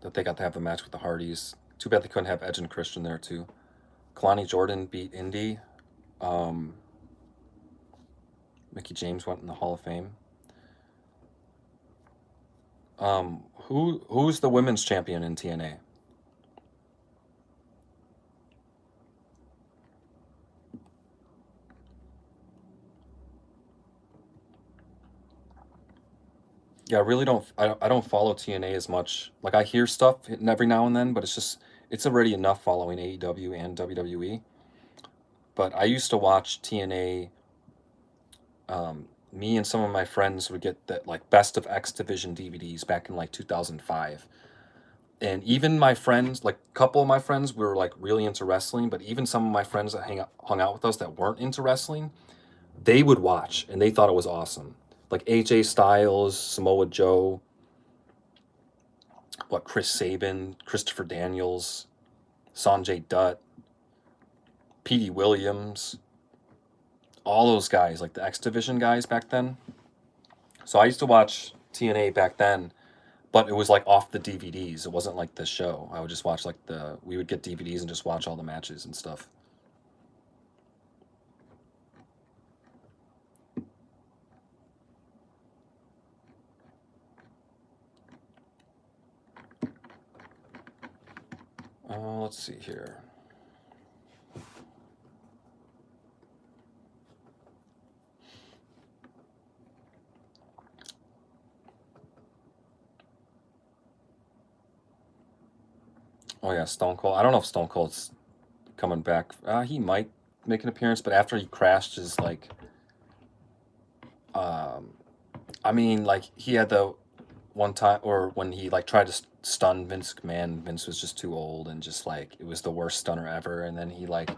that they got to have the match with the Hardys. Too bad they couldn't have Edge and Christian there too. Kalani Jordan beat Indy. Um, Mickey James went in the Hall of Fame. Who's the women's champion in TNA? Yeah, I really don't. I don't follow TNA as much. Like I hear stuff every now and then, but it's just It's already enough following AEW and WWE. But I used to watch TNA. Me and some of my friends would get that like Best of X Division DVDs back in like 2005. And even my friends, like a couple of my friends were like really into wrestling, but even some of my friends that hung out with us that weren't into wrestling, they would watch and they thought it was awesome. Like AJ Styles, Samoa Joe, Chris Sabin, Christopher Daniels, Sanjay Dutt, Petey Williams, all those guys, like the X Division guys back then. So I used to watch TNA back then, but it was like off the DVDs. It wasn't like the show. I would just watch like we would get DVDs and just watch all the matches and stuff. Let's see here. Oh yeah, Stone Cold. I don't know if Stone Cold's coming back. He might make an appearance, but after he crashed his like, I mean, like he had the one time, or when he like tried to stun Vince McMahon. Vince was just too old, and just like it was the worst stunner ever. And then he like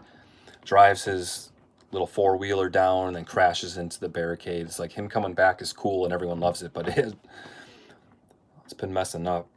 drives his little four-wheeler down and then crashes into the barricade. It's like him coming back is cool and everyone loves it, but it's been messing up.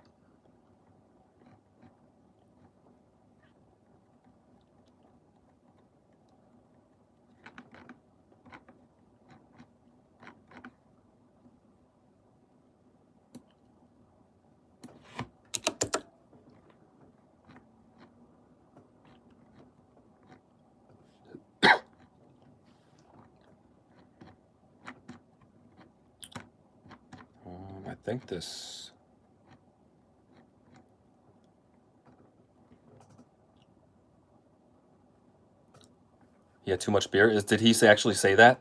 I think this. He had too much beer. Did he actually say that?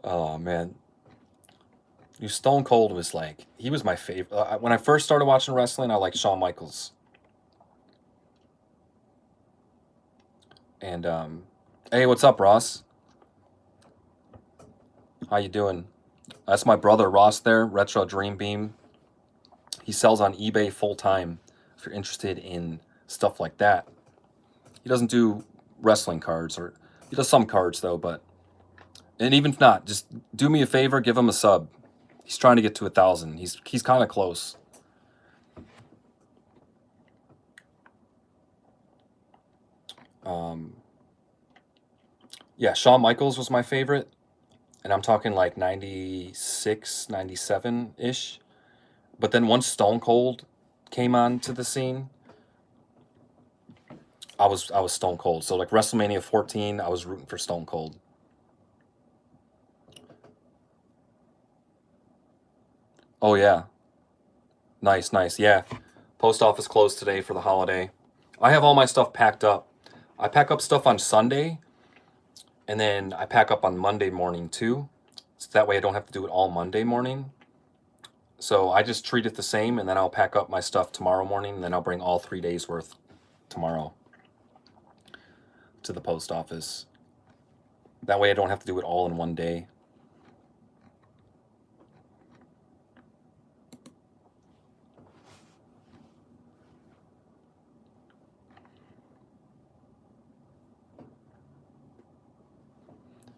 Oh man, you Stone Cold was like he was my favorite. When I first started watching wrestling, I liked Shawn Michaels. And hey, what's up, Ross? How you doing? That's my brother Ross there, Retro Dream Beam. He sells on eBay full time. If you're interested in stuff like that, he doesn't do wrestling cards, or he does some cards though. But and even if not, just do me a favor, give him a sub. He's trying to get to 1,000. He's kind of close. Yeah, Shawn Michaels was my favorite, and I'm talking like 96, 97 ish. But then once Stone Cold came on to the scene, I was Stone Cold. So like WrestleMania 14, I was rooting for Stone Cold. Oh yeah, nice, nice. Yeah, post office closed today for the holiday. I have all my stuff packed up. I pack up stuff on Sunday, and then I pack up on Monday morning too. So that way I don't have to do it all Monday morning. So I just treat it the same, and then I'll pack up my stuff tomorrow morning, and then I'll bring all 3 days worth tomorrow to the post office. That way I don't have to do it all in one day.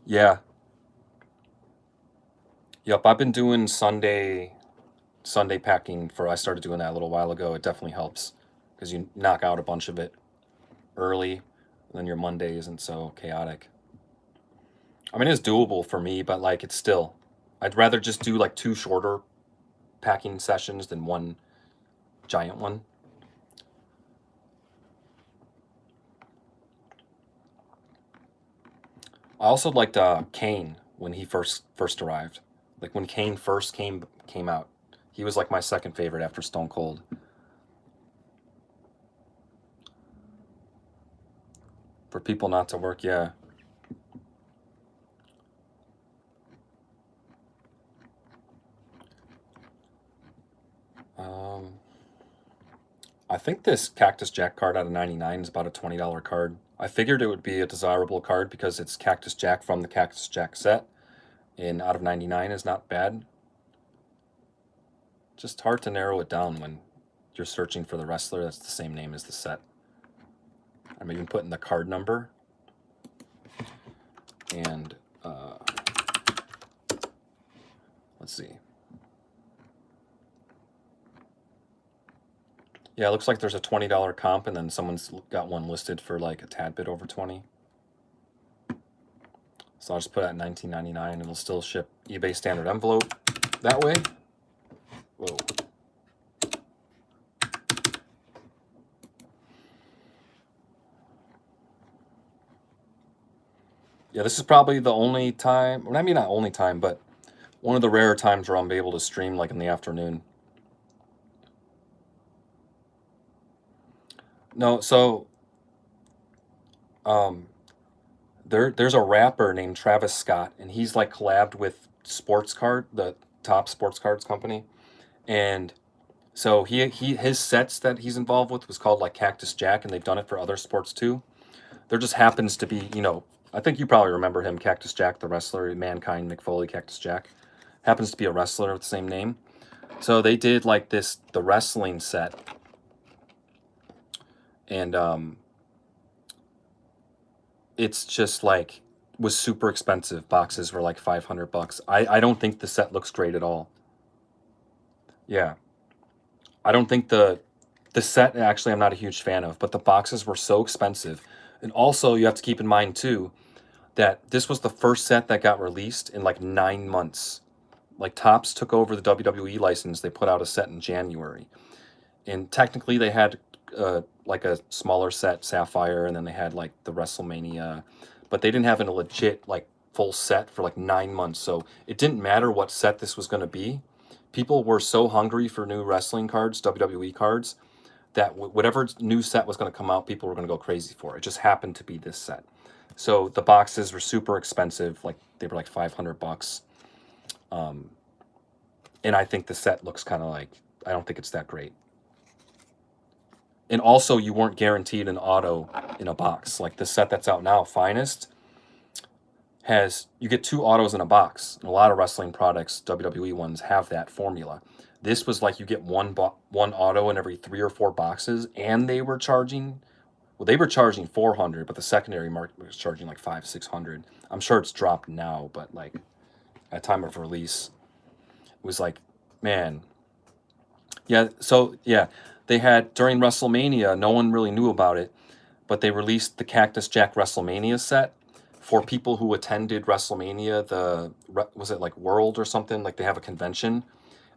Yeah. Yep, I've been doing Sunday packing for I started doing that a little while ago. It definitely helps because you knock out a bunch of it early, and then your Monday isn't so chaotic. I mean, it's doable for me, but like it's still I'd rather just do like two shorter packing sessions than one giant one. I also liked Kane when he first arrived. Like when Kane first came out, he was like my second favorite after Stone Cold. For people not to work, yeah. Um, I think this Cactus Jack card out of 99 is about a $20 card. I figured it would be a desirable card because it's Cactus Jack from the Cactus Jack set, and out of 99 is not bad. Just hard to narrow it down when you're searching for the wrestler that's the same name as the set. I'm even putting the card number. And let's see. Yeah, it looks like there's a $20 comp, and then someone's got one listed for like a tad bit over 20. So I'll just put it at $19.99, and it'll still ship eBay standard envelope that way. Whoa. Yeah, this is probably the only time, well, I mean, not only time, but one of the rare times where I'm able to stream like in the afternoon. No, so there's a rapper named Travis Scott, and he's like collabed with Sports Card, the top sports cards company, and so his sets that he's involved with was called like Cactus Jack, and they've done it for other sports too. There just happens to be, I think you probably remember him, Cactus Jack, the wrestler, Mankind, McFoley, Cactus Jack, happens to be a wrestler with the same name. So they did like the wrestling set, and it's just like was super expensive. Boxes were like 500 bucks. I don't think the set looks great at all. Yeah, I don't think the set actually I'm not a huge fan of, but the boxes were so expensive. And also you have to keep in mind too that this was the first set that got released in like 9 months. Like Topps took over the WWE license. They put out a set in January, and technically they had like a smaller set, Sapphire, and then they had like the WrestleMania, but they didn't have a legit like full set for like 9 months. So it didn't matter what set this was going to be. People were so hungry for new wrestling cards, WWE cards, that whatever new set was going to come out, people were going to go crazy for. It just happened to be this set. So the boxes were super expensive, like they were like 500 bucks. And I think the set looks kind of like, I don't think it's that great. And also, you weren't guaranteed an auto in a box. Like the set that's out now, Finest, you get 2 autos in a box. And a lot of wrestling products, WWE ones, have that formula. This was like you get one auto in every 3 or 4 boxes, and they were charging 400, but the secondary market was charging like 500-600. I'm sure it's dropped now, but like at time of release, it was like, man. Yeah, so yeah, they had during WrestleMania, no one really knew about it, but they released the Cactus Jack WrestleMania set for people who attended WrestleMania, was it like World or something? Like they have a convention,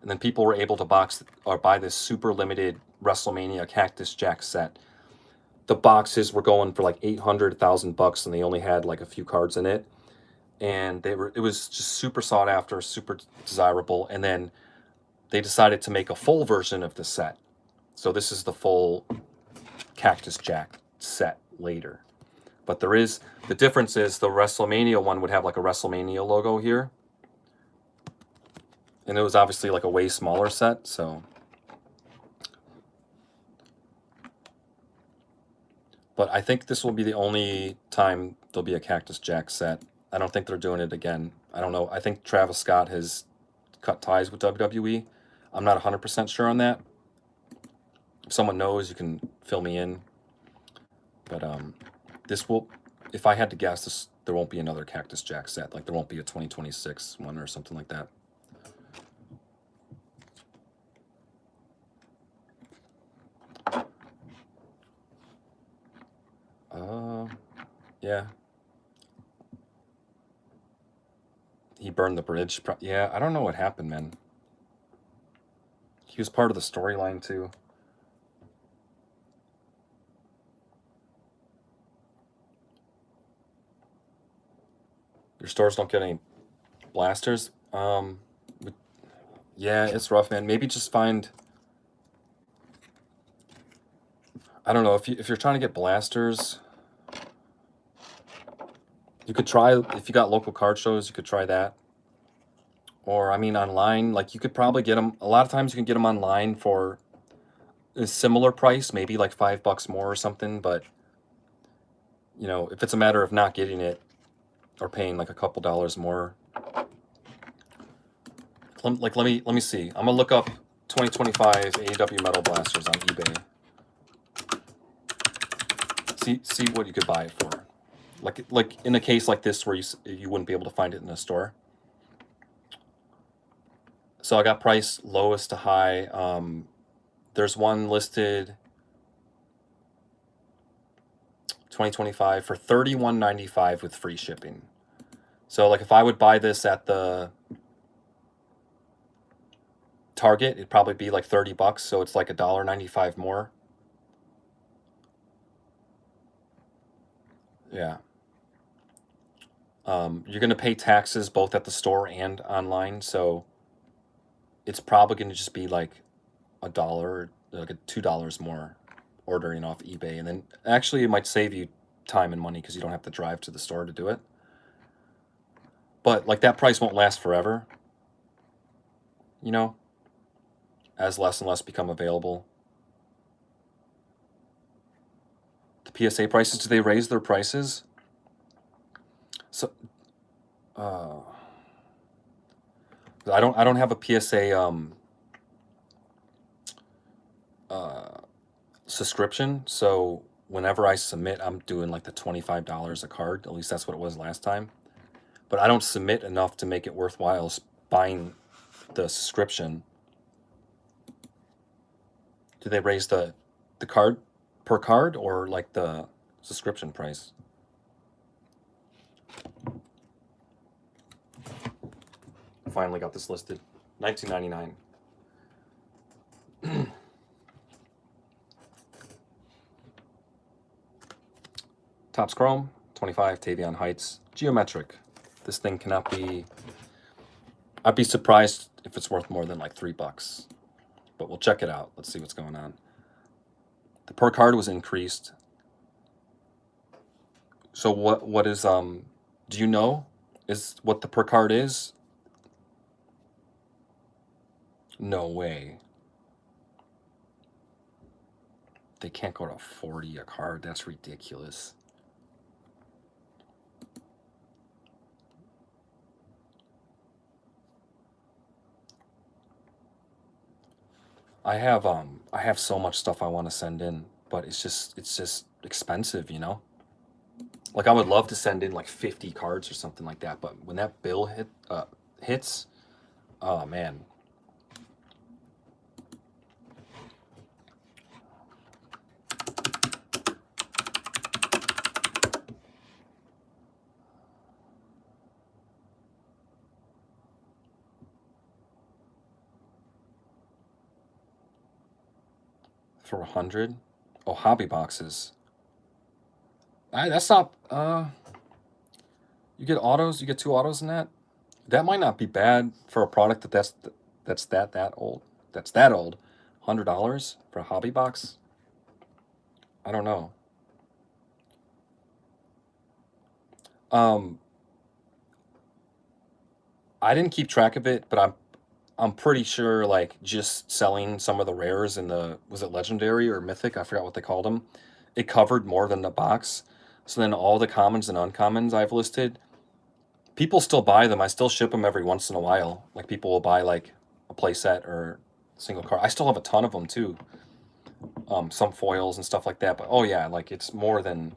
and then people were able to box or buy this super limited WrestleMania Cactus Jack set. The boxes were going for like 800,000 bucks, and they only had like a few cards in it, and it was just super sought after, super desirable. And then they decided to make a full version of the set. So this is the full Cactus Jack set later. But the difference is the WrestleMania one would have like a WrestleMania logo here. And it was obviously like a way smaller set, so. But I think this will be the only time there'll be a Cactus Jack set. I don't think they're doing it again. I don't know. I think Travis Scott has cut ties with WWE. I'm not 100% sure on that. If someone knows, you can fill me in. But this will, if I had to guess, there won't be another Cactus Jack set. Like there won't be a 2026 one or something like that. Yeah. He burned the bridge. Yeah, I don't know what happened, man. He was part of the storyline too. Your stores don't get any blasters? Yeah, it's rough, man. Maybe just find, I don't know, if you're trying to get blasters, you could try, if you got local card shows, you could try that. Or, I mean, online, like, you could probably get them, a lot of times you can get them online for a similar price, maybe like $5 more or something, but, you know, if it's a matter of not getting it or paying like a couple dollars more, like, let me see. I'm gonna look up 2025 AEW Metal Blasters on eBay. See what you could buy it for. Like in a case like this where you wouldn't be able to find it in a store. So I got price lowest to high. There's one listed 2025 for $31.95 with free shipping. So like if I would buy this at the Target, it'd probably be like $30, so it's like $1.95 more. Yeah. You're gonna pay taxes both at the store and online, so it's probably gonna just be like $1, like $2 more ordering off eBay, and then actually it might save you time and money because you don't have to drive to the store to do it. But like that price won't last forever, you know, as less and less become available. The PSA prices, do they raise their prices? So uh, I don't have a PSA subscription, so whenever I submit, I'm doing like the $25 a card. At least that's what it was last time. But I don't submit enough to make it worthwhile buying the subscription. Do they raise the card per card or like the subscription price? Finally got this listed. $19.99. Topps Chrome, 25, Tavion Heights, Geometric. This thing cannot be... I'd be surprised if it's worth more than like $3. But we'll check it out. Let's see what's going on. The per card was increased. So what is do you know is what the per card is? No way. They can't go to 40 a card. That's ridiculous. I have so much stuff I want to send in, but it's just expensive, you know? Like I would love to send in like 50 cards or something like that, but when that bill hits, oh man. For 100? Oh, hobby boxes. That's not you get autos, you get 2 autos in that? That might not be bad for a product that's that old. That's that old. $100 for a hobby box? I don't know. Um, I didn't keep track of it, but I'm pretty sure like just selling some of the rares in the, was it legendary or mythic? I forgot what they called them. It covered more than the box. So then all the commons and uncommons I've listed, people still buy them. I still ship them every once in a while. Like people will buy like a playset or single card. I still have a ton of them too. Some foils and stuff like that. But oh yeah, like it's more than,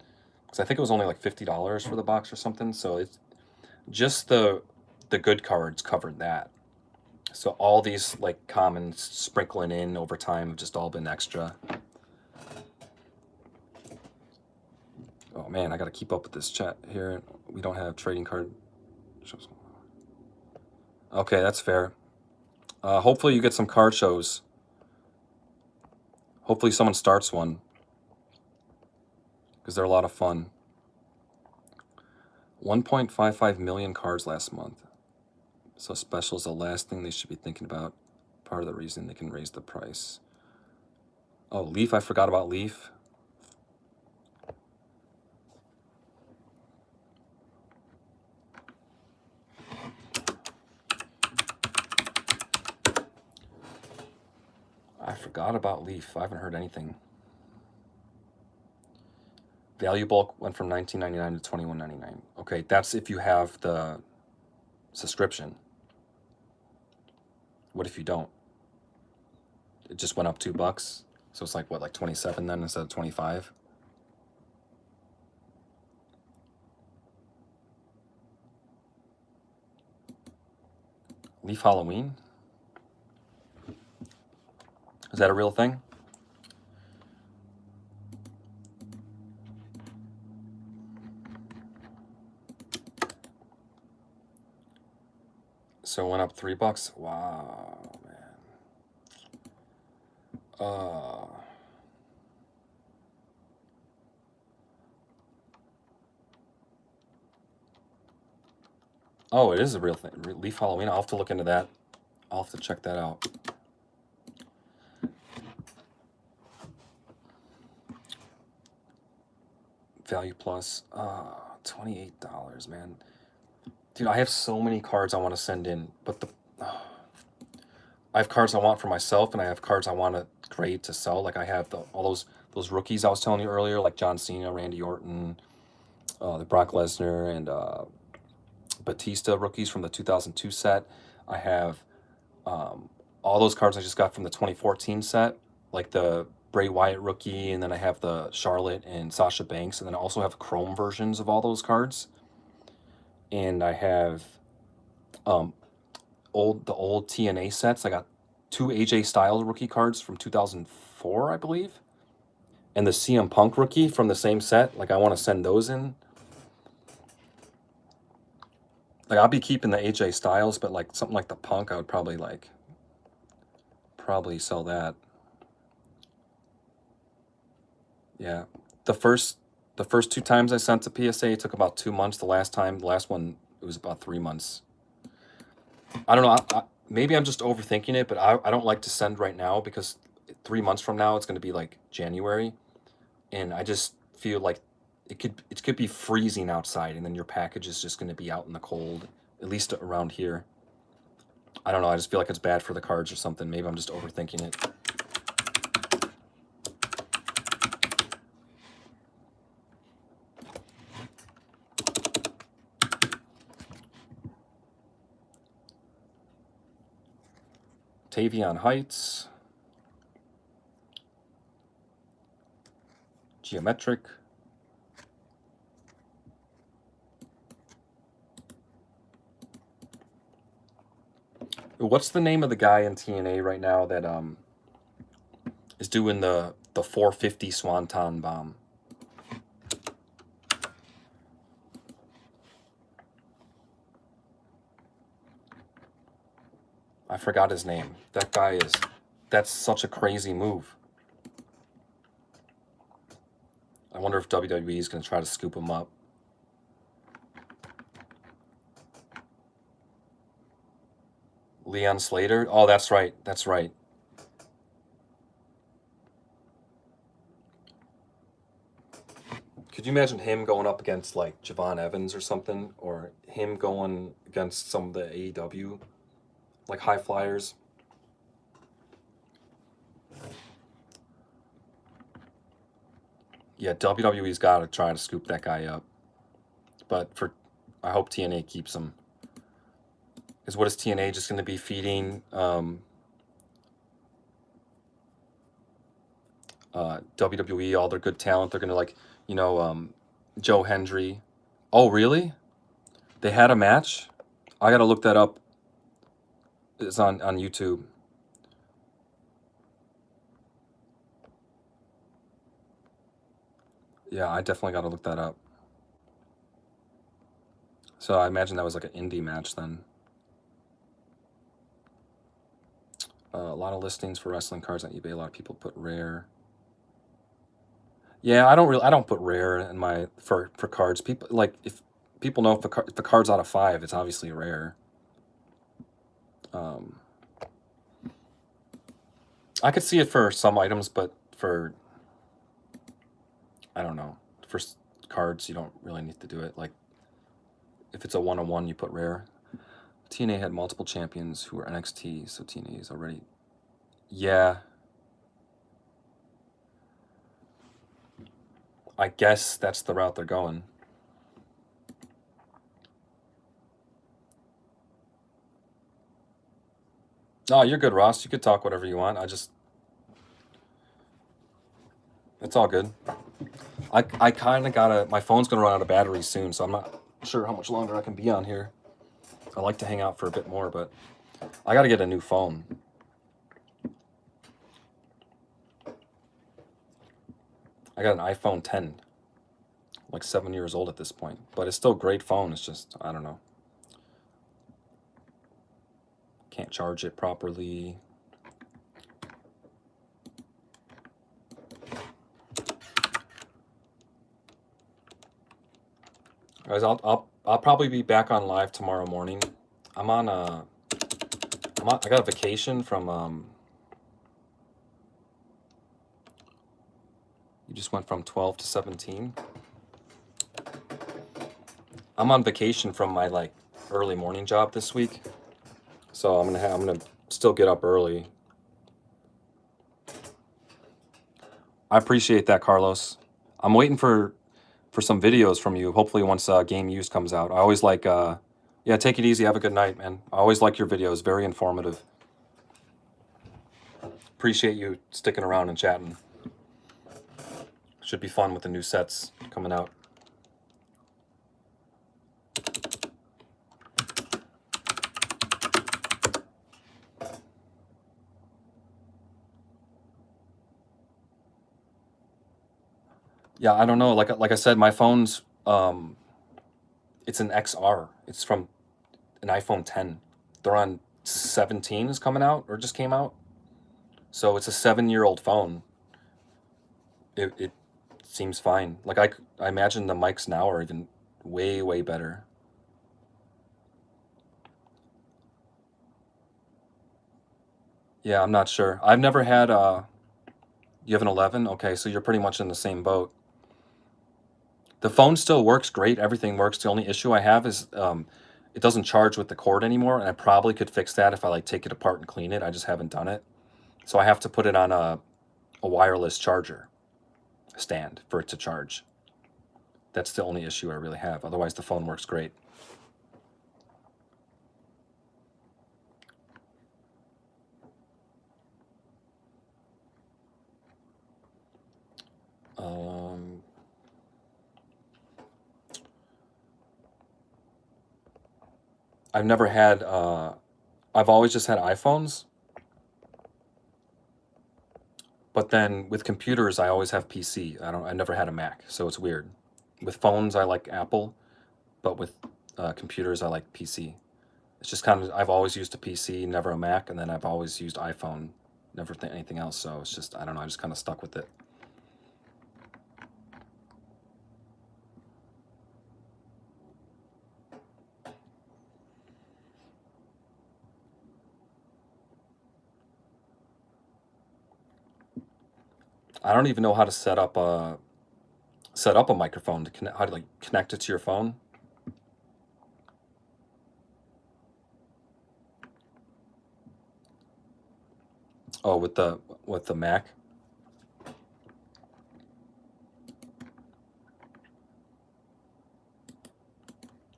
because I think it was only like $50 for the box or something. So it's just the good cards covered that. So all these like commons sprinkling in over time have just all been extra. Oh man, I gotta keep up with this chat here. We don't have trading card. Okay, that's fair. Hopefully you get some card shows. Hopefully someone starts one, because they're a lot of fun. 1.55 million cards last month. So special is the last thing they should be thinking about. Part of the reason they can raise the price. Oh, Leaf, I forgot about Leaf. I forgot about Leaf. I haven't heard anything. Value bulk went from $19.99 to $21.99. Okay, that's if you have the subscription. What if you don't? It just went up $2. So it's like what, like 27 then instead of 25? Leaf Halloween? Is that a real thing? So it went up $3. Wow, man. Oh, it is a real thing. Leaf Halloween. I'll have to look into that. I'll have to check that out. Value Plus. $28, man. Dude, I have so many cards I want to send in, but I have cards I want for myself, and I have cards I want to grade to sell. Like I have all those rookies I was telling you earlier, like John Cena, Randy Orton, the Brock Lesnar, and Batista rookies from the 2002 set. I have all those cards I just got from the 2014 set, like the Bray Wyatt rookie, and then I have the Charlotte and Sasha Banks, and then I also have Chrome versions of all those cards. And I have the old TNA sets. I got 2 AJ Styles rookie cards from 2004, I believe, and the CM Punk rookie from the same set. Like I want to send those in. Like I'll be keeping the AJ Styles, but like something like the Punk, I would probably sell that. Yeah, the first 2 times I sent a PSA, it took about 2 months. The last one, it was about 3 months. I don't know. Maybe I'm just overthinking it, but I don't like to send right now because 3 months from now it's going to be like January, and I just feel like it could be freezing outside, and then your package is just going to be out in the cold, at least around here. I don't know. I just feel like it's bad for the cards or something. Maybe I'm just overthinking it. Tavion Heights. Geometric. What's the name of the guy in TNA right now that is doing the 450 Swanton Bomb? I forgot his name. That's such a crazy move. I wonder if WWE is going to try to scoop him up. Leon Slater? Oh, that's right. That's right. Could you imagine him going up against like Javon Evans or something? Or him going against some of the AEW, like high flyers? Yeah, WWE's got to try to scoop that guy up. But I hope TNA keeps him. Because what is TNA just going to be feeding WWE all their good talent? They're going to Joe Hendry. Oh, really? They had a match? I got to look that up. It's on YouTube. Yeah, I definitely got to look that up. So I imagine that was like an indie match then. A lot of listings for wrestling cards on eBay. A lot of people put rare. Yeah, I don't put rare in my for cards. People like if people know if the card's out of 5, it's obviously rare. I could see it for some items, but I don't know, for cards you don't really need to do it. Like if it's a 1-on-1, you put rare. TNA had multiple champions who were NXT, so TNA is already. Yeah, I guess that's the route they're going. Oh, you're good, Ross. You could talk whatever you want. It's all good. I kind of gotta, my phone's gonna run out of battery soon, so I'm not sure how much longer I can be on here. I like to hang out for a bit more, but I gotta get a new phone. I got an iPhone 10, like 7 years old at this point, but it's still a great phone. It's just, I don't know. Can't charge it properly. Guys, I'll probably be back on live tomorrow morning. I got a vacation from you just went from 12 to 17. I'm on vacation from my like early morning job this week. So I'm gonna still get up early. I appreciate that, Carlos. I'm waiting for some videos from you. Hopefully, once Game Use comes out. I always like. Yeah, take it easy. Have a good night, man. I always like your videos. Very informative. Appreciate you sticking around and chatting. Should be fun with the new sets coming out. Yeah, I don't know. Like I said, my phone's it's an XR. It's from an iPhone 10. They're on 17 is coming out or just came out. So it's a 7-year-old phone. It seems fine. Like I imagine the mics now are even way better. Yeah, I'm not sure. I've never had you have an 11? Okay, so you're pretty much in the same boat. The phone still works great. Everything works. The only issue I have is it doesn't charge with the cord anymore, and I probably could fix that if I like take it apart and clean it. I just haven't done it. So I have to put it on a wireless charger stand for it to charge. That's the only issue I really have. Otherwise, the phone works great. I've never had. I've always just had iPhones, but then with computers, I always have PC. I never had a Mac, so it's weird. With phones, I like Apple, but with computers, I like PC. It's just kind of I've always used a PC, never a Mac, and then I've always used iPhone, never anything else. So it's just I don't know. I just kind of stuck with it. I don't even know how to set up a microphone to connect. How to like connect it to your phone. Oh, with the Mac.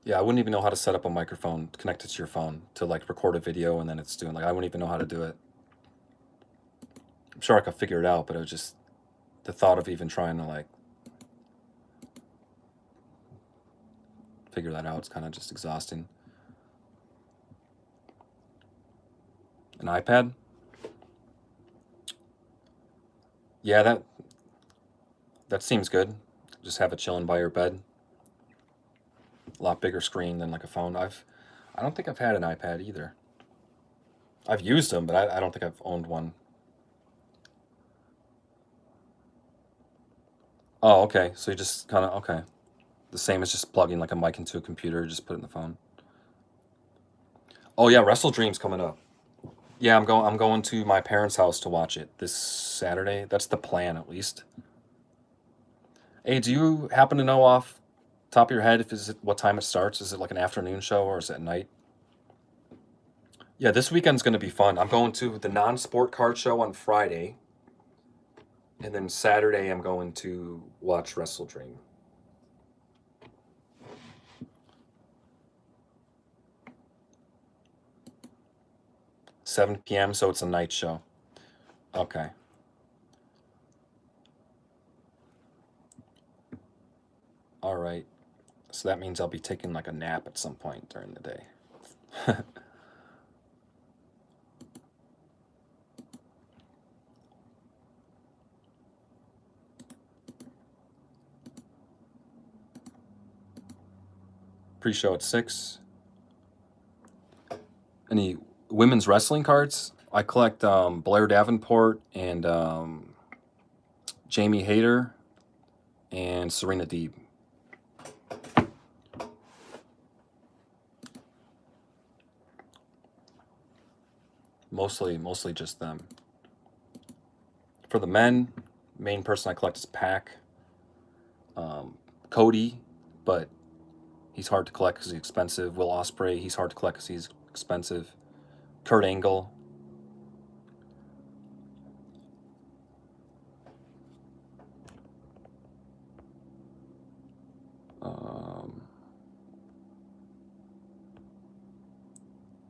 Yeah, I wouldn't even know how to set up a microphone, connect it to your phone to like record a video and then it's doing like I wouldn't even know how to do it. I'm sure I could figure it out, but it was just the thought of even trying to like figure that out is kind of just exhausting. An iPad? Yeah, that seems good. Just have it chilling by your bed. A lot bigger screen than like a phone. I don't think I've had an iPad either. I've used them, but I don't think I've owned one. Oh, okay. So you just kind of okay. The same as just plugging like a mic into a computer, just put it in the phone. Oh yeah, Wrestle Dream's coming up. Yeah, I'm going to my parents' house to watch it this Saturday. That's the plan at least. Hey, do you happen to know off top of your head if is it what time it starts? Is it like an afternoon show or is it at night? Yeah, this weekend's going to be fun. I'm going to the non-sport card show on Friday. And then Saturday, I'm going to watch Wrestle Dream. $7 p.m., so it's a night show. Okay. All right. So that means I'll be taking like a nap at some point during the day. Pre-show at 6. Any women's wrestling cards? I collect Blair Davenport and Jamie Hayter and Serena Deeb. Mostly just them. For the men, main person I collect is Pac. Cody, but he's hard to collect because he's expensive. Will Ospreay, he's hard to collect because he's expensive. Kurt Angle.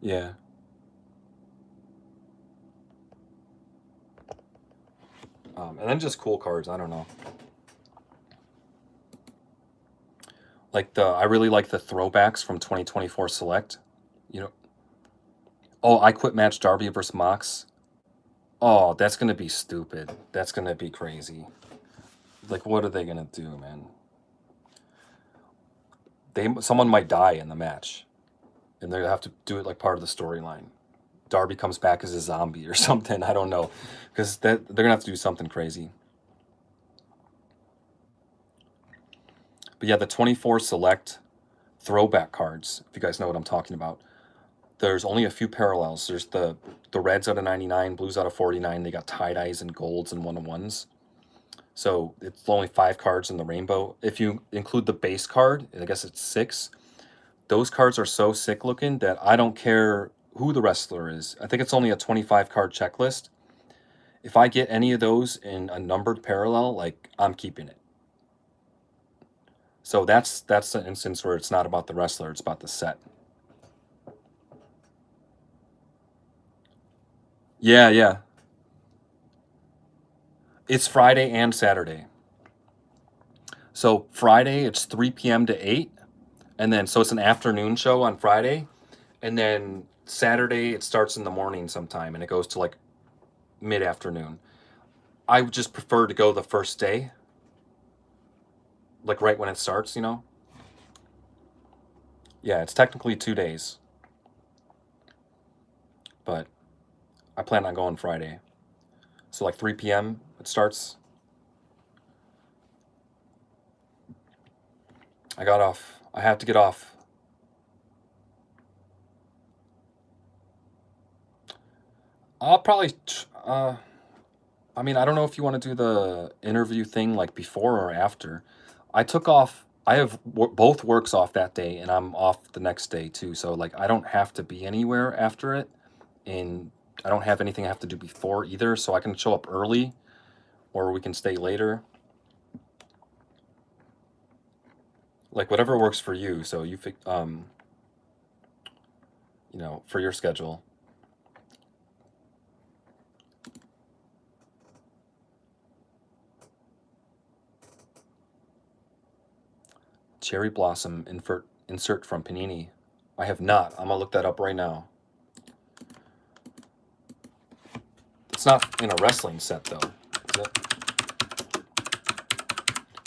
Yeah. And then just cool cards. I don't know. Like I really like the throwbacks from 2024 Select. You know. Oh, I Quit Match Darby versus Mox. Oh, that's gonna be stupid. That's gonna be crazy. Like, what are they gonna do, man? Someone might die in the match, and they're gonna have to do it like part of the storyline. Darby comes back as a zombie or something. I don't know, because they're gonna have to do something crazy. But yeah, the 24 Select throwback cards, if you guys know what I'm talking about, there's only a few parallels. There's the reds out of 99, blues out of 49. They got tie-dyes and golds and one-on-ones. So it's only 5 cards in the rainbow. If you include the base card, I guess it's 6. Those cards are so sick looking that I don't care who the wrestler is. I think it's only a 25 card checklist. If I get any of those in a numbered parallel, like, I'm keeping it. So that's an instance where it's not about the wrestler, it's about the set. Yeah, yeah. It's Friday and Saturday. So Friday it's 3 p.m. to 8, and then so it's an afternoon show on Friday, and then Saturday it starts in the morning sometime and it goes to like mid-afternoon. I would just prefer to go the first day, like right when it starts, you know? Yeah, it's technically 2 days, but I plan on going Friday. So like 3 p.m. it starts. I have to get off. I'll probably I mean, I don't know if you want to do the interview thing like before or after. I took off. I have both works off that day, and I'm off the next day too. So like, I don't have to be anywhere after it, and I don't have anything I have to do before either. So I can show up early, or we can stay later. Like whatever works for you. So for your schedule. Cherry Blossom insert from Panini. I have not. I'm gonna look that up right now. It's not in a wrestling set though, is it?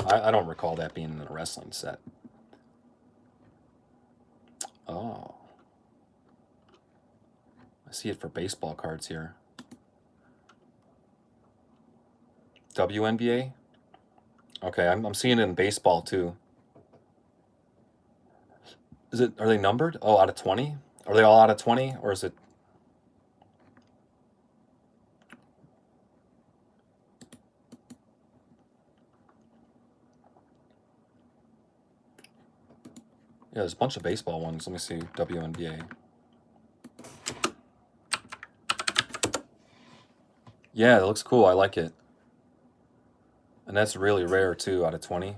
I don't recall that being in a wrestling set. Oh, I see it for baseball cards here. WNBA. Okay, I'm seeing it in baseball too. Are they numbered? Oh, out of 20? Are they all out of 20, or is it? Yeah, there's a bunch of baseball ones. Let me see. WNBA. Yeah, it looks cool. I like it. And that's really rare too, out of 20.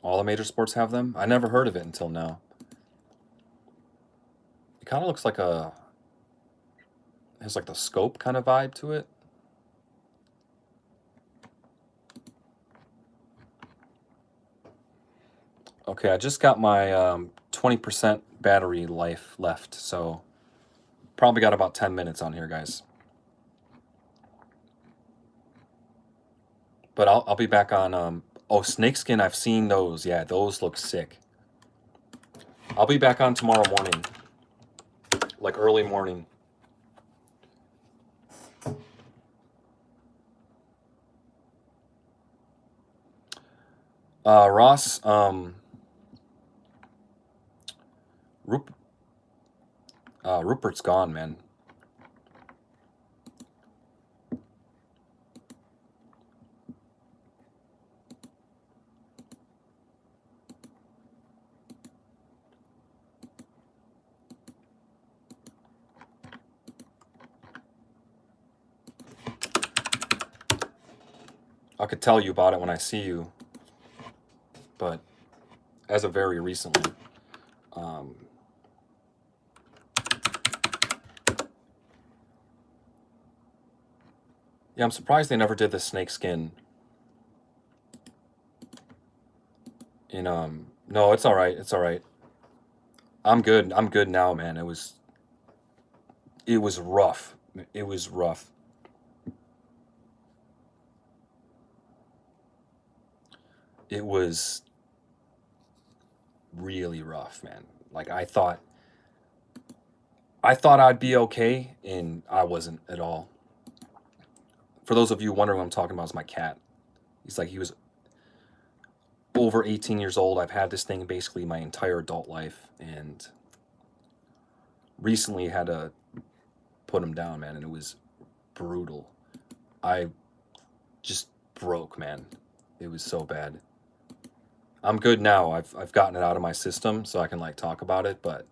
All the major sports have them? I never heard of it until now. It kind of looks like has like the scope kind of vibe to it. Okay, I just got my 20% battery life left, so probably got about 10 minutes on here, guys. But I'll be back on, oh, snakeskin, I've seen those. Yeah, those look sick. I'll be back on tomorrow morning, like early morning. Ross, Rupert's gone, man. I could tell you about it when I see you, but as of very recently. Yeah, I'm surprised they never did the snakeskin in no, it's all right. It's all right. I'm good. I'm good now, man. It was rough. It was rough. It was really rough, man. Like I thought I'd be okay, and I wasn't at all. For those of you wondering what I'm talking about, is my cat. He was over 18 years old. I've had this thing basically my entire adult life, and recently had to put him down, man, and it was brutal. I just broke, man. It was so bad. I'm good now. I've gotten it out of my system, so I can like talk about it, but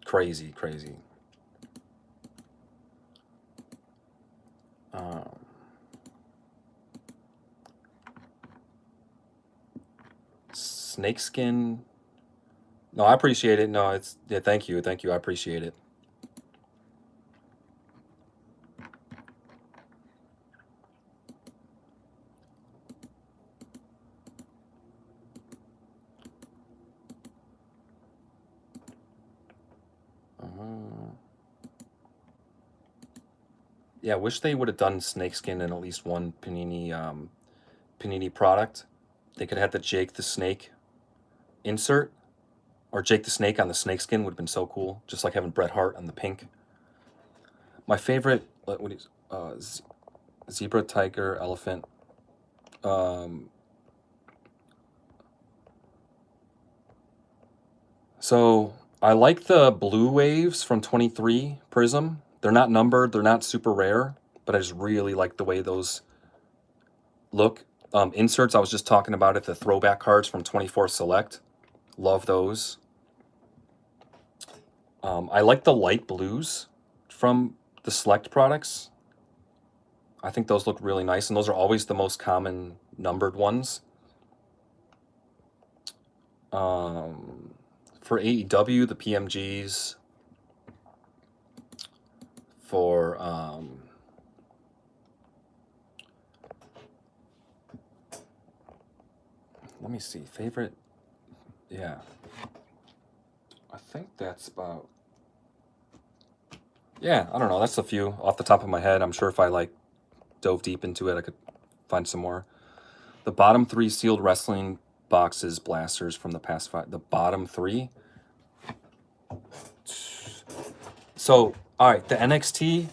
crazy, crazy. Um, Snakeskin. No, I appreciate it. No, it's yeah. Thank you, thank you. I appreciate it. Uh, yeah, wish they would have done snakeskin in at least one Panini product. They could have had the Jake the Snake insert, or Jake the Snake on the snakeskin would have been so cool. Just like having Bret Hart on the pink. My favorite, what is zebra, tiger, elephant. Um, so I like the blue waves from 23 Prism. They're not numbered. They're not super rare, but I just really like the way those look. Inserts, I was just talking about it. The throwback cards from 24 Select. Love those. I like the light blues from the Select products. I think those look really nice, and those are always the most common numbered ones. For AEW, the PMGs. For let me see, favorite. Yeah, I think that's about. Yeah, I don't know. That's a few off the top of my head. I'm sure if I like dove deep into it, I could find some more. The bottom three sealed wrestling boxes blasters from the past 5. The bottom three. So, all right, the NXT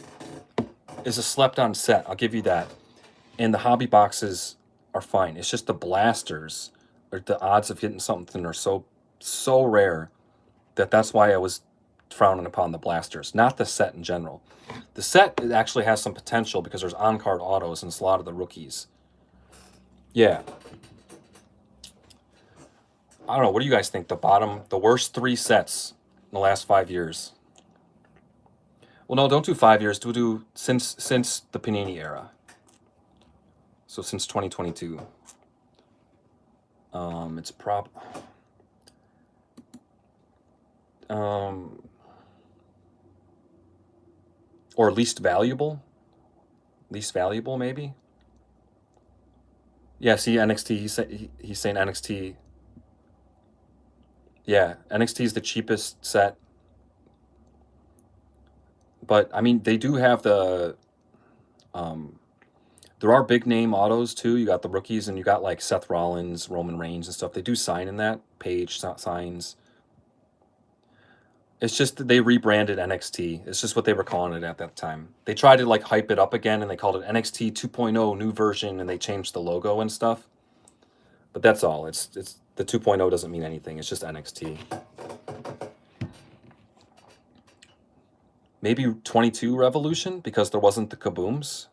is a slept-on set. I'll give you that. And the hobby boxes are fine. It's just the blasters, or the odds of getting something are so rare that's why I was frowning upon the blasters, not the set in general. The set, it actually has some potential because there's on-card autos and it's a lot of the rookies. Yeah. I don't know. What do you guys think? The worst 3 sets in the last 5 years. Well, no, don't do 5 years. Do since the Panini era. So since 2022. It's um or least valuable. Least valuable, maybe. Yeah, see NXT. He's saying NXT. Yeah, NXT is the cheapest set, but I mean they do have um, there are big name autos too. You got the rookies, and you got like Seth Rollins, Roman Reigns, and stuff. They do sign in that. Page signs. It's just that they rebranded NXT. It's just what they were calling it at that time. They tried to like hype it up again, and they called it NXT 2.0 new version, and they changed the logo and stuff. But that's all. It's the 2.0 doesn't mean anything. It's just NXT. Maybe 22 Revolution because there wasn't the kabooms.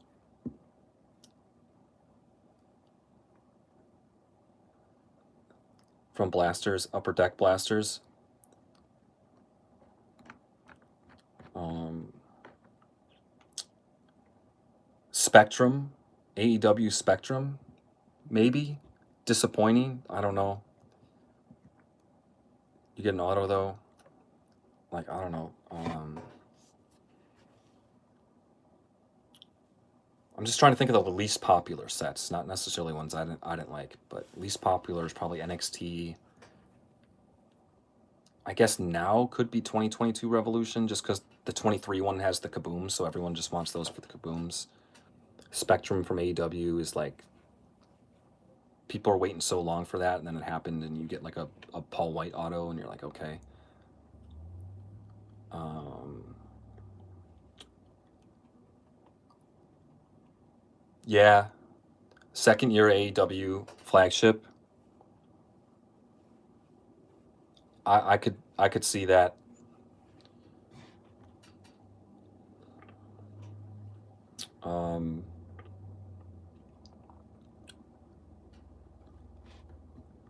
From blasters, upper deck blasters. Spectrum, AEW Spectrum, maybe. Disappointing. I don't know. You get an auto though. Like I don't know. I'm just trying to think of the least popular sets, not necessarily ones I didn't like, but least popular is probably NXT. I guess now could be 2022 Revolution, just because the 23 one has the kabooms, so everyone just wants those for the kabooms. Spectrum from AEW is like people are waiting so long for that, and then it happened, and you get like a Paul White auto, and you're like, okay. Yeah, second year AEW flagship. I could see that. Um,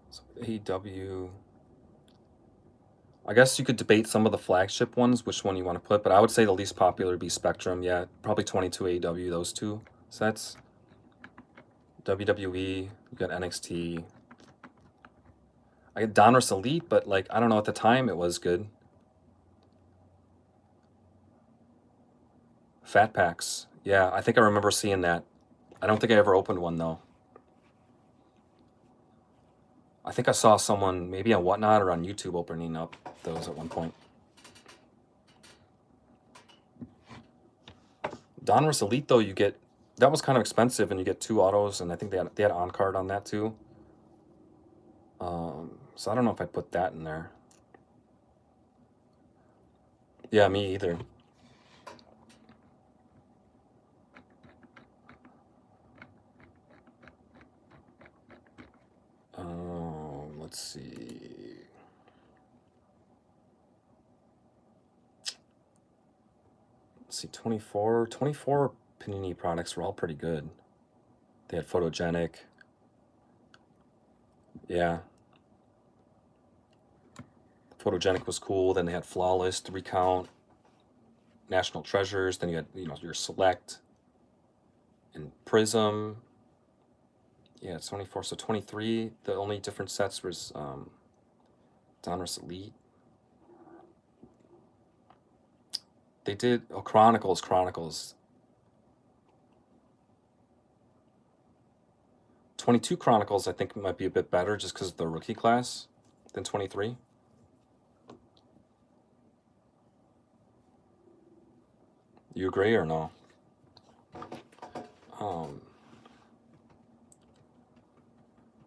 so AEW. I guess you could debate some of the flagship ones, which one you want to put, but I would say the least popular would be Spectrum. Yeah, probably 22 AEW, those two sets. WWE, you got NXT. I get Donruss Elite, but like I don't know, at the time it was good. Fat packs. Yeah, I think I remember seeing that. I don't think I ever opened one though. I think I saw someone maybe on Whatnot or on YouTube opening up those at one point. Donruss Elite though, you get that was kind of expensive, and you get two autos, and I think they had on card on that too. So I don't know if I put that in there. Yeah, me either. Let's see. Let's see, 24 Panini products were all pretty good. They had Photogenic. Yeah. Photogenic was cool. Then they had Flawless, the Recount, National Treasures. Then you had, your Select and Prism. Yeah, it's 24. So 23, the only different sets was Donruss Elite. They did, Chronicles. 22 Chronicles, I think, might be a bit better just because of the rookie class than 23. You agree or no?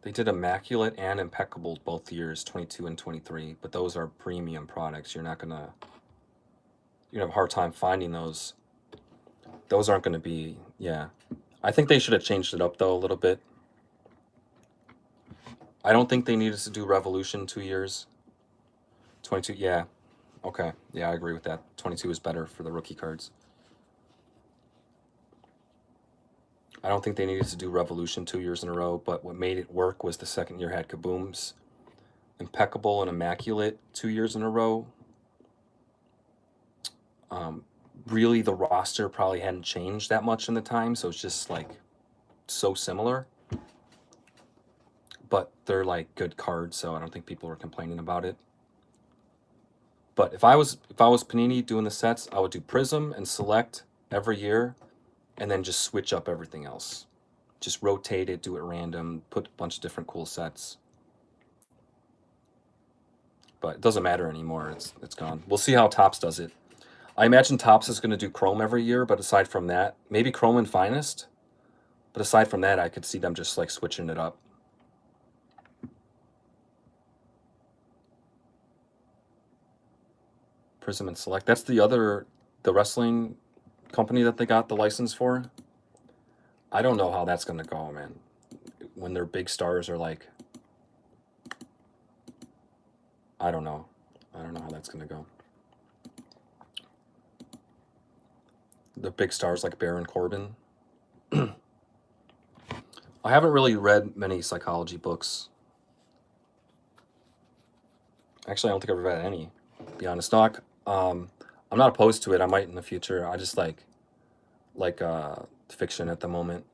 They did Immaculate and Impeccable both years, 22 and 23, but those are premium products. You're have a hard time finding those. Those aren't going to be, yeah. I think they should have changed it up though a little bit. I don't think they needed to do Revolution 2 years. 22, yeah. Okay, yeah, I agree with that. 22 is better for the rookie cards. I don't think they needed to do Revolution 2 years in a row, but what made it work was the second year had kabooms. Impeccable and Immaculate 2 years in a row. really the roster probably hadn't changed that much in the time, so it's just like so similar. But they're like good cards, so I don't think people were complaining about it. But if I was Panini doing the sets, I would do Prism and Select every year, and then just switch up everything else. Just rotate it, do it random, put a bunch of different cool sets. But it doesn't matter anymore. It's gone. We'll see how Topps does it. I imagine Topps is going to do Chrome every year, but aside from that, maybe Chrome and Finest. But aside from that, I could see them just like switching it up. Prism and Select. That's the wrestling company that they got the license for. I don't know how that's going to go, man. When their big stars are like, I don't know. I don't know how that's going to go. The big stars like Baron Corbin. I haven't really read many psychology books. Actually, I don't think I've read any, to be honest. No, I'm not opposed to it. I might in the future. I just like fiction at the moment.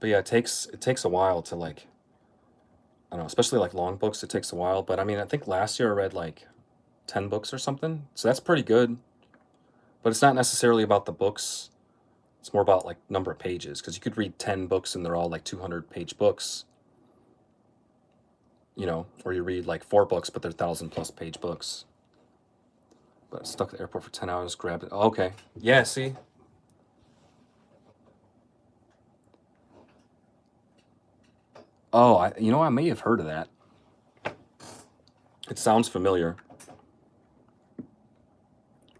But yeah, it takes a while to like, I don't know, especially like long books. It takes a while. But I mean, I think last year I read like 10 books or something, so that's pretty good. But it's not necessarily about the books. It's more about like number of pages, because you could read 10 books and they're all like 200-page books. You know, or you read like 4 books, but they're 1,000+ page books. But stuck at the airport for 10 hours, grabbed it. Oh, okay. Yeah, see? Oh, I may have heard of that. It sounds familiar.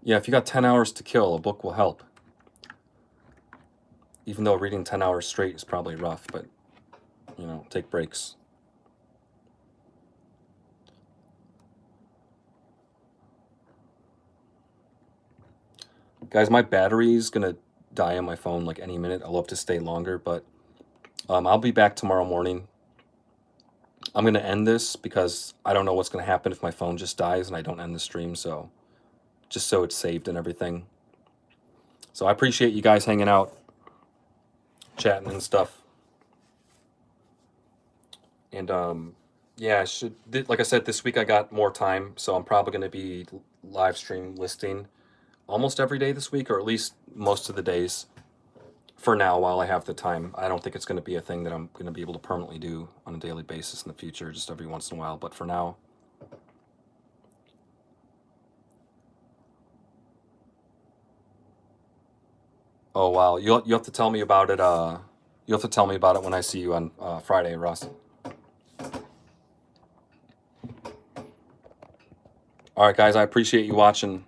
Yeah, if you got 10 hours to kill, a book will help. Even though reading 10 hours straight is probably rough, but, take breaks. Guys, my battery's going to die on my phone like any minute. I'll love to stay longer, but I'll be back tomorrow morning. I'm going to end this because I don't know what's going to happen if my phone just dies and I don't end the stream, so just so it's saved and everything. So I appreciate you guys hanging out, chatting and stuff. And yeah, like I said, this week I got more time, so I'm probably going to be live stream listing almost every day this week, or at least most of the days for now while I have the time. I don't think it's going to be a thing that I'm going to be able to permanently do on a daily basis in the future, just every once in a while. But for now, oh wow, you have to tell me about it. You have to tell me about it when I see you on Friday, Russ. All right, guys, I appreciate you watching.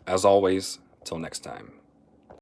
As always, till next time.